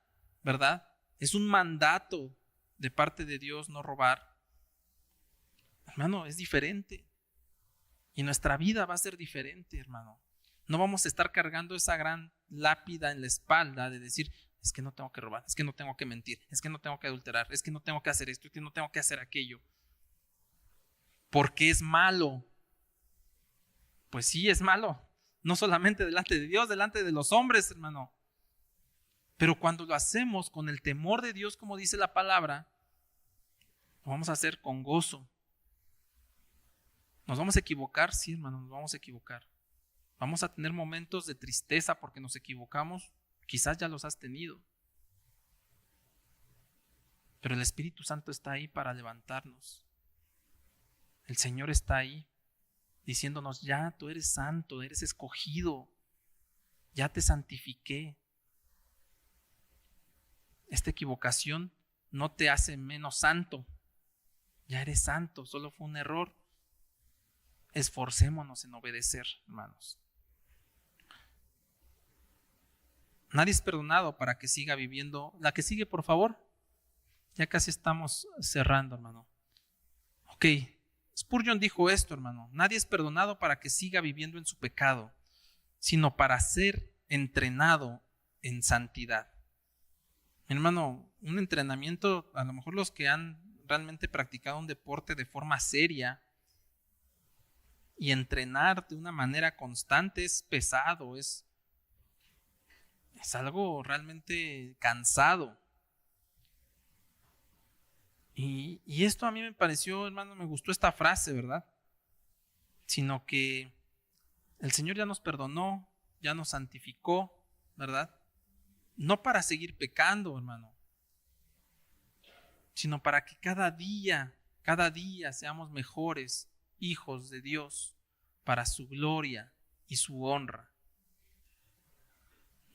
¿verdad? Es un mandato de parte de Dios no robar. Hermano, es diferente. Y nuestra vida va a ser diferente, hermano. No vamos a estar cargando esa gran lápida en la espalda de decir, es que no tengo que robar, es que no tengo que mentir, es que no tengo que adulterar, es que no tengo que hacer esto, es que no tengo que hacer aquello. Porque es malo. Pues sí, es malo. No solamente delante de Dios, delante de los hombres, hermano. Pero cuando lo hacemos con el temor de Dios, como dice la palabra, lo vamos a hacer con gozo. ¿Nos vamos a equivocar? Sí, hermano, nos vamos a equivocar. Vamos a tener momentos de tristeza porque nos equivocamos. Quizás ya los has tenido. Pero el Espíritu Santo está ahí para levantarnos. El Señor está ahí diciéndonos, ya tú eres santo, eres escogido, ya te santifiqué. Esta equivocación no te hace menos santo. Ya eres santo, solo fue un error. Esforcémonos en obedecer, hermanos. Nadie es perdonado para que siga viviendo. La que sigue, por favor. Ya casi estamos cerrando, hermano. Ok, Spurgeon dijo esto, hermano. Nadie es perdonado para que siga viviendo en su pecado, sino para ser entrenado en santidad. Hermano, un entrenamiento, a lo mejor los que han realmente practicado un deporte de forma seria y entrenar de una manera constante es pesado, es algo realmente cansado. Y esto a mí me pareció, hermano, me gustó esta frase, ¿verdad? Sino que el Señor ya nos perdonó, ya nos santificó, ¿verdad? No para seguir pecando, hermano, sino para que cada día seamos mejores hijos de Dios para su gloria y su honra.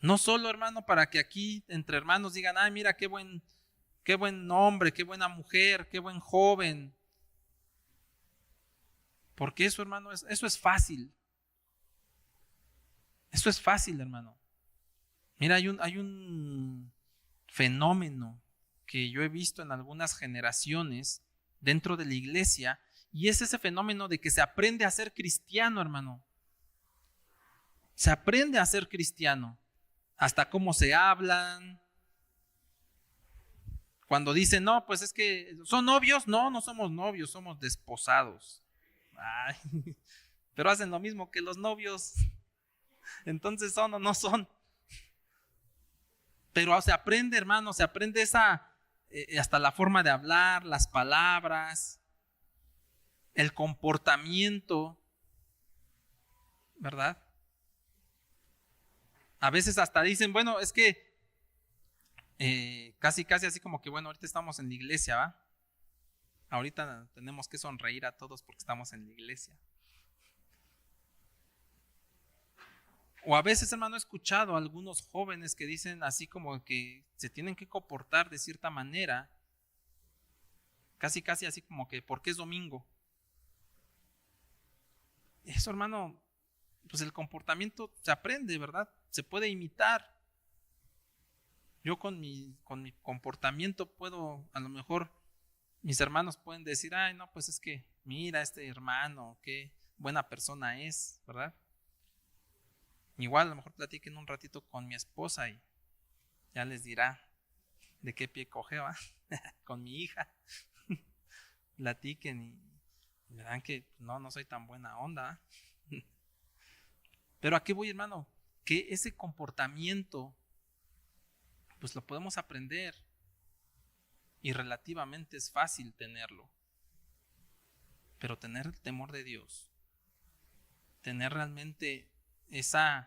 No solo, hermano, para que aquí entre hermanos digan, ay, mira qué buen hombre, qué buena mujer, qué buen joven. Porque eso, hermano, eso es fácil. Eso es fácil, hermano. Mira, hay un fenómeno que yo he visto en algunas generaciones dentro de la iglesia, y es ese fenómeno de que se aprende a ser cristiano, hermano. Se aprende a ser cristiano. Hasta cómo se hablan. Cuando dicen, no, pues es que son novios. No, no somos novios, somos desposados. Ay, pero hacen lo mismo que los novios. Entonces son o no son. Pero se aprende, hermano, se aprende hasta la forma de hablar, las palabras, el comportamiento, ¿verdad? A veces hasta dicen, bueno, es que casi así como que, bueno, ahorita estamos en la iglesia, ¿va? Ahorita tenemos que sonreír a todos porque estamos en la iglesia. O a veces, hermano, he escuchado a algunos jóvenes que dicen así como que se tienen que comportar de cierta manera, casi así como que porque es domingo. Eso, hermano, pues el comportamiento se aprende, ¿verdad? Se puede imitar. Yo con mi comportamiento puedo, a lo mejor mis hermanos pueden decir, ay, no, pues es que mira este hermano, qué buena persona es, ¿verdad? Igual a lo mejor platiquen un ratito con mi esposa y ya les dirá. de qué pie coge, va. Con mi hija. Platiquen y verán que no soy tan buena onda. Pero ¿a qué voy, hermano? Que ese comportamiento, pues lo podemos aprender y relativamente es fácil tenerlo. Pero tener el temor de Dios, tener realmente ese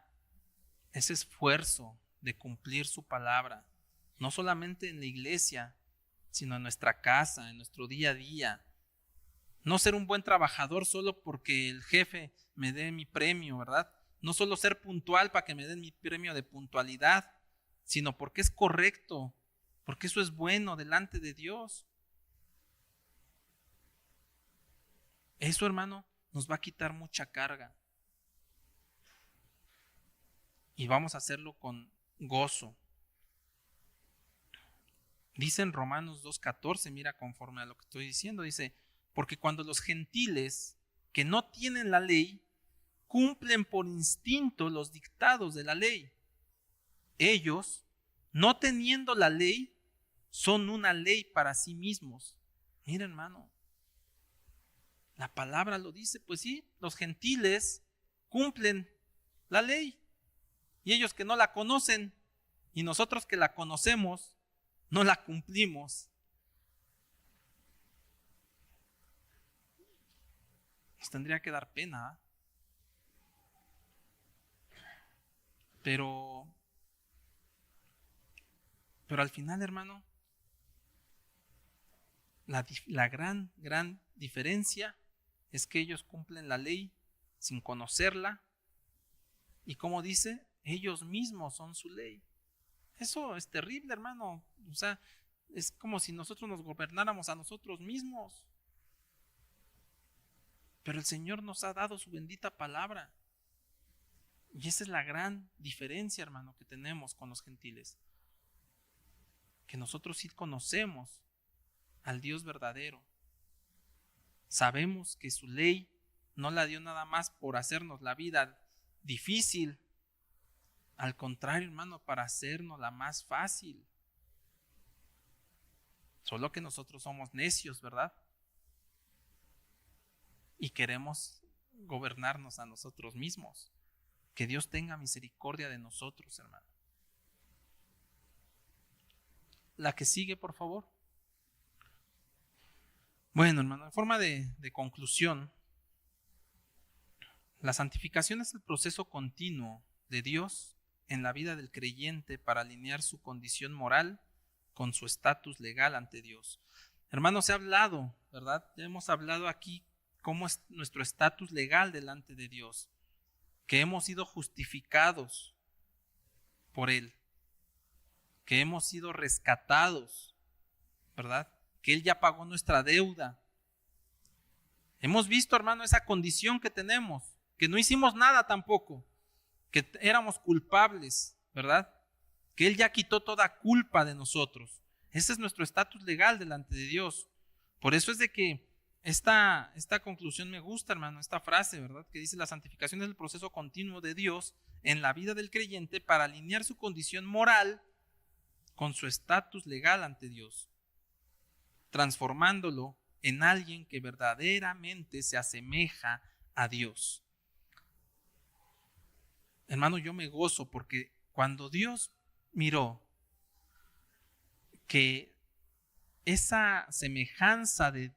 esfuerzo de cumplir su palabra, no solamente en la iglesia, sino en nuestra casa, en nuestro día a día. No ser un buen trabajador solo porque el jefe me dé mi premio, ¿verdad? No solo ser puntual para que me den mi premio de puntualidad, sino porque es correcto, porque eso es bueno delante de Dios. Eso, hermano, nos va a quitar mucha carga. Y vamos a hacerlo con gozo. Dice en Romanos 2:14, mira, conforme a lo que estoy diciendo, dice, porque cuando los gentiles que no tienen la ley cumplen por instinto los dictados de la ley, ellos, no teniendo la ley, son una ley para sí mismos. Mira, hermano, la palabra lo dice, pues sí, los gentiles cumplen la ley y ellos que no la conocen y nosotros que la conocemos, no la cumplimos. Nos tendría que dar pena, ¿eh? Pero al final, hermano, la gran diferencia es que ellos cumplen la ley sin conocerla y, como dice, ellos mismos son su ley. Eso es terrible, hermano. O sea, es como si nosotros nos gobernáramos a nosotros mismos. Pero el Señor nos ha dado su bendita palabra. Y esa es la gran diferencia, hermano, que tenemos con los gentiles. Que nosotros sí conocemos al Dios verdadero. Sabemos que su ley no la dio nada más por hacernos la vida difícil. Al contrario, hermano, para hacernos la más fácil. Solo que nosotros somos necios, ¿verdad? Y queremos gobernarnos a nosotros mismos. Que Dios tenga misericordia de nosotros, hermano. La que sigue, por favor. Bueno, hermano, en forma de conclusión, la santificación es el proceso continuo de Dios en la vida del creyente para alinear su condición moral con su estatus legal ante Dios. Hermanos, se ha hablado, ¿verdad? Ya hemos hablado aquí cómo es nuestro estatus legal delante de Dios, que hemos sido justificados por Él, que hemos sido rescatados, ¿verdad? Que Él ya pagó nuestra deuda. Hemos visto, hermano, esa condición que tenemos, que no hicimos nada tampoco, que éramos culpables, ¿verdad? Que Él ya quitó toda culpa de nosotros. Ese es nuestro estatus legal delante de Dios. Por eso es de que esta conclusión me gusta, hermano, esta frase, ¿verdad? Que dice: la santificación es el proceso continuo de Dios en la vida del creyente para alinear su condición moral con su estatus legal ante Dios, transformándolo en alguien que verdaderamente se asemeja a Dios. Hermano, yo me gozo porque cuando Dios miró que esa semejanza de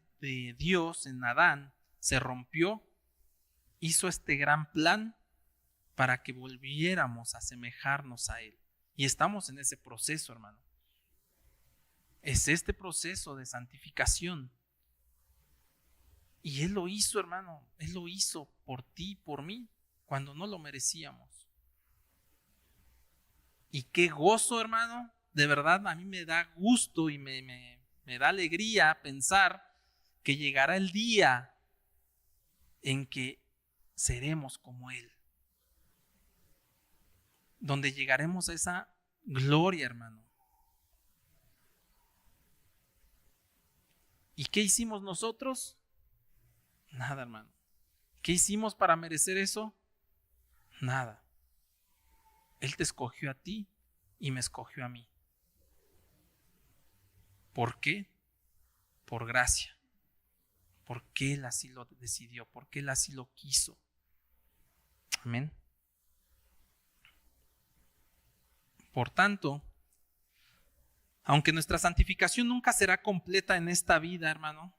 Dios en Adán se rompió, hizo este gran plan para que volviéramos a asemejarnos a Él. Y estamos en ese proceso, hermano. Es este proceso de santificación. Y Él lo hizo, hermano. Él lo hizo por ti, por mí, cuando no lo merecíamos. Y qué gozo, hermano. De verdad, a mí me da gusto y me da alegría pensar que llegará el día en que seremos como Él. Donde llegaremos a esa gloria, hermano. ¿Y qué hicimos nosotros? Nada, hermano. ¿Qué hicimos para merecer eso? Nada. Él te escogió a ti y me escogió a mí. ¿Por qué? Por gracia. Porque Él así lo decidió, porque Él así lo quiso. Amén. Por tanto, aunque nuestra santificación nunca será completa en esta vida, hermano,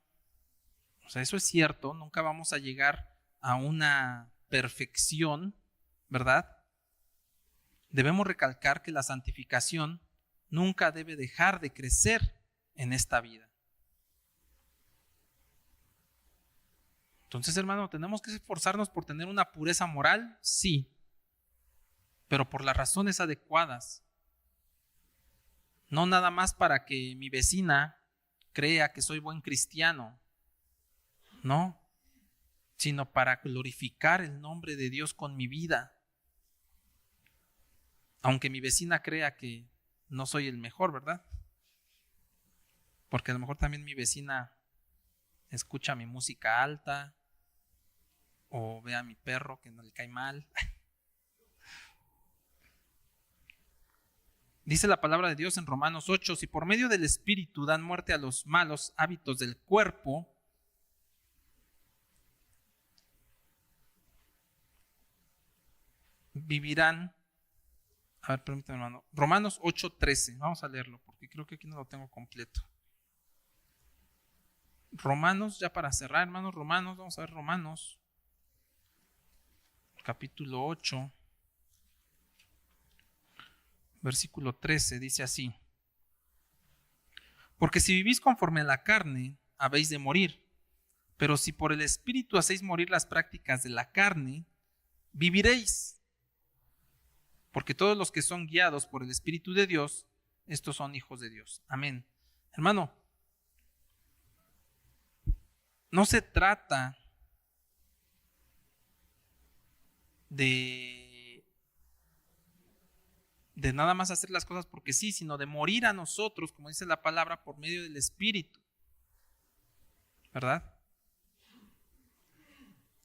o sea, eso es cierto, nunca vamos a llegar a una perfección, ¿verdad? Debemos recalcar que la santificación nunca debe dejar de crecer en esta vida. Entonces, hermano, ¿tenemos que esforzarnos por tener una pureza moral? Sí, pero por las razones adecuadas. No nada más para que mi vecina crea que soy buen cristiano, no, sino para glorificar el nombre de Dios con mi vida. Aunque mi vecina crea que no soy el mejor, ¿verdad? Porque a lo mejor también mi vecina escucha mi música alta o ve a mi perro que no le cae mal. Dice la palabra de Dios en Romanos 8, si por medio del Espíritu dan muerte a los malos hábitos del cuerpo, vivirán. A ver, permítame, hermano. Romanos 8:13. Vamos a leerlo porque creo que aquí no lo tengo completo. Romanos, ya para cerrar, hermanos, Romanos, vamos a ver Romanos, capítulo 8, versículo 13, dice así: porque si vivís conforme a la carne, habéis de morir, pero si por el Espíritu hacéis morir las prácticas de la carne, viviréis. Porque todos los que son guiados por el Espíritu de Dios, estos son hijos de Dios. Amén. Hermano, no se trata de nada más hacer las cosas porque sí, sino de morir a nosotros, como dice la palabra, por medio del Espíritu. ¿Verdad?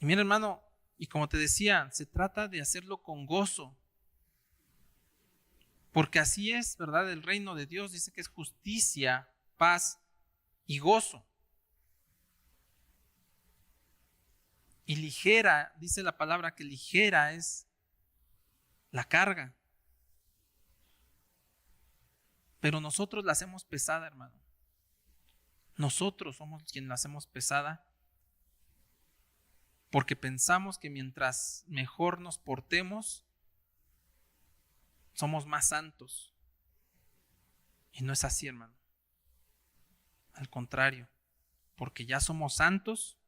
Y mira, hermano, y como te decía, se trata de hacerlo con gozo. Porque así es, ¿verdad? El reino de Dios dice que es justicia, paz y gozo. Y ligera, dice la palabra que ligera es la carga. Pero nosotros la hacemos pesada, hermano. Nosotros somos quienes la hacemos pesada porque pensamos que mientras mejor nos portemos, somos más santos. Y no es así, hermano. Al contrario, porque ya somos santos,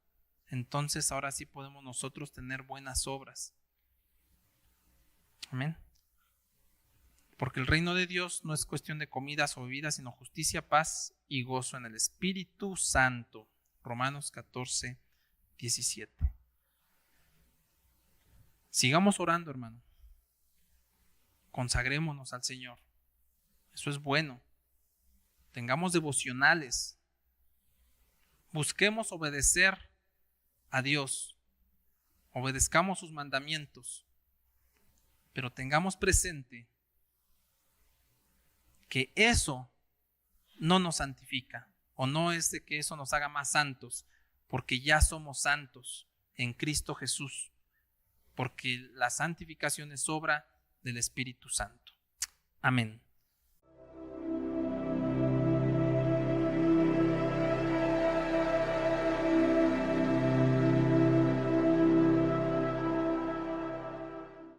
entonces ahora sí podemos nosotros tener buenas obras. Amén. Porque el reino de Dios no es cuestión de comidas o bebidas, sino justicia, paz y gozo en el Espíritu Santo. Romanos 14, 17. Sigamos orando, hermano. Consagrémonos al Señor. Eso es bueno. Tengamos devocionales. Busquemos obedecer a Dios. Obedezcamos sus mandamientos. Pero tengamos presente que eso no nos santifica, o no es de que eso nos haga más santos, porque ya somos santos en Cristo Jesús, porque la santificación es obra del Espíritu Santo. Amén.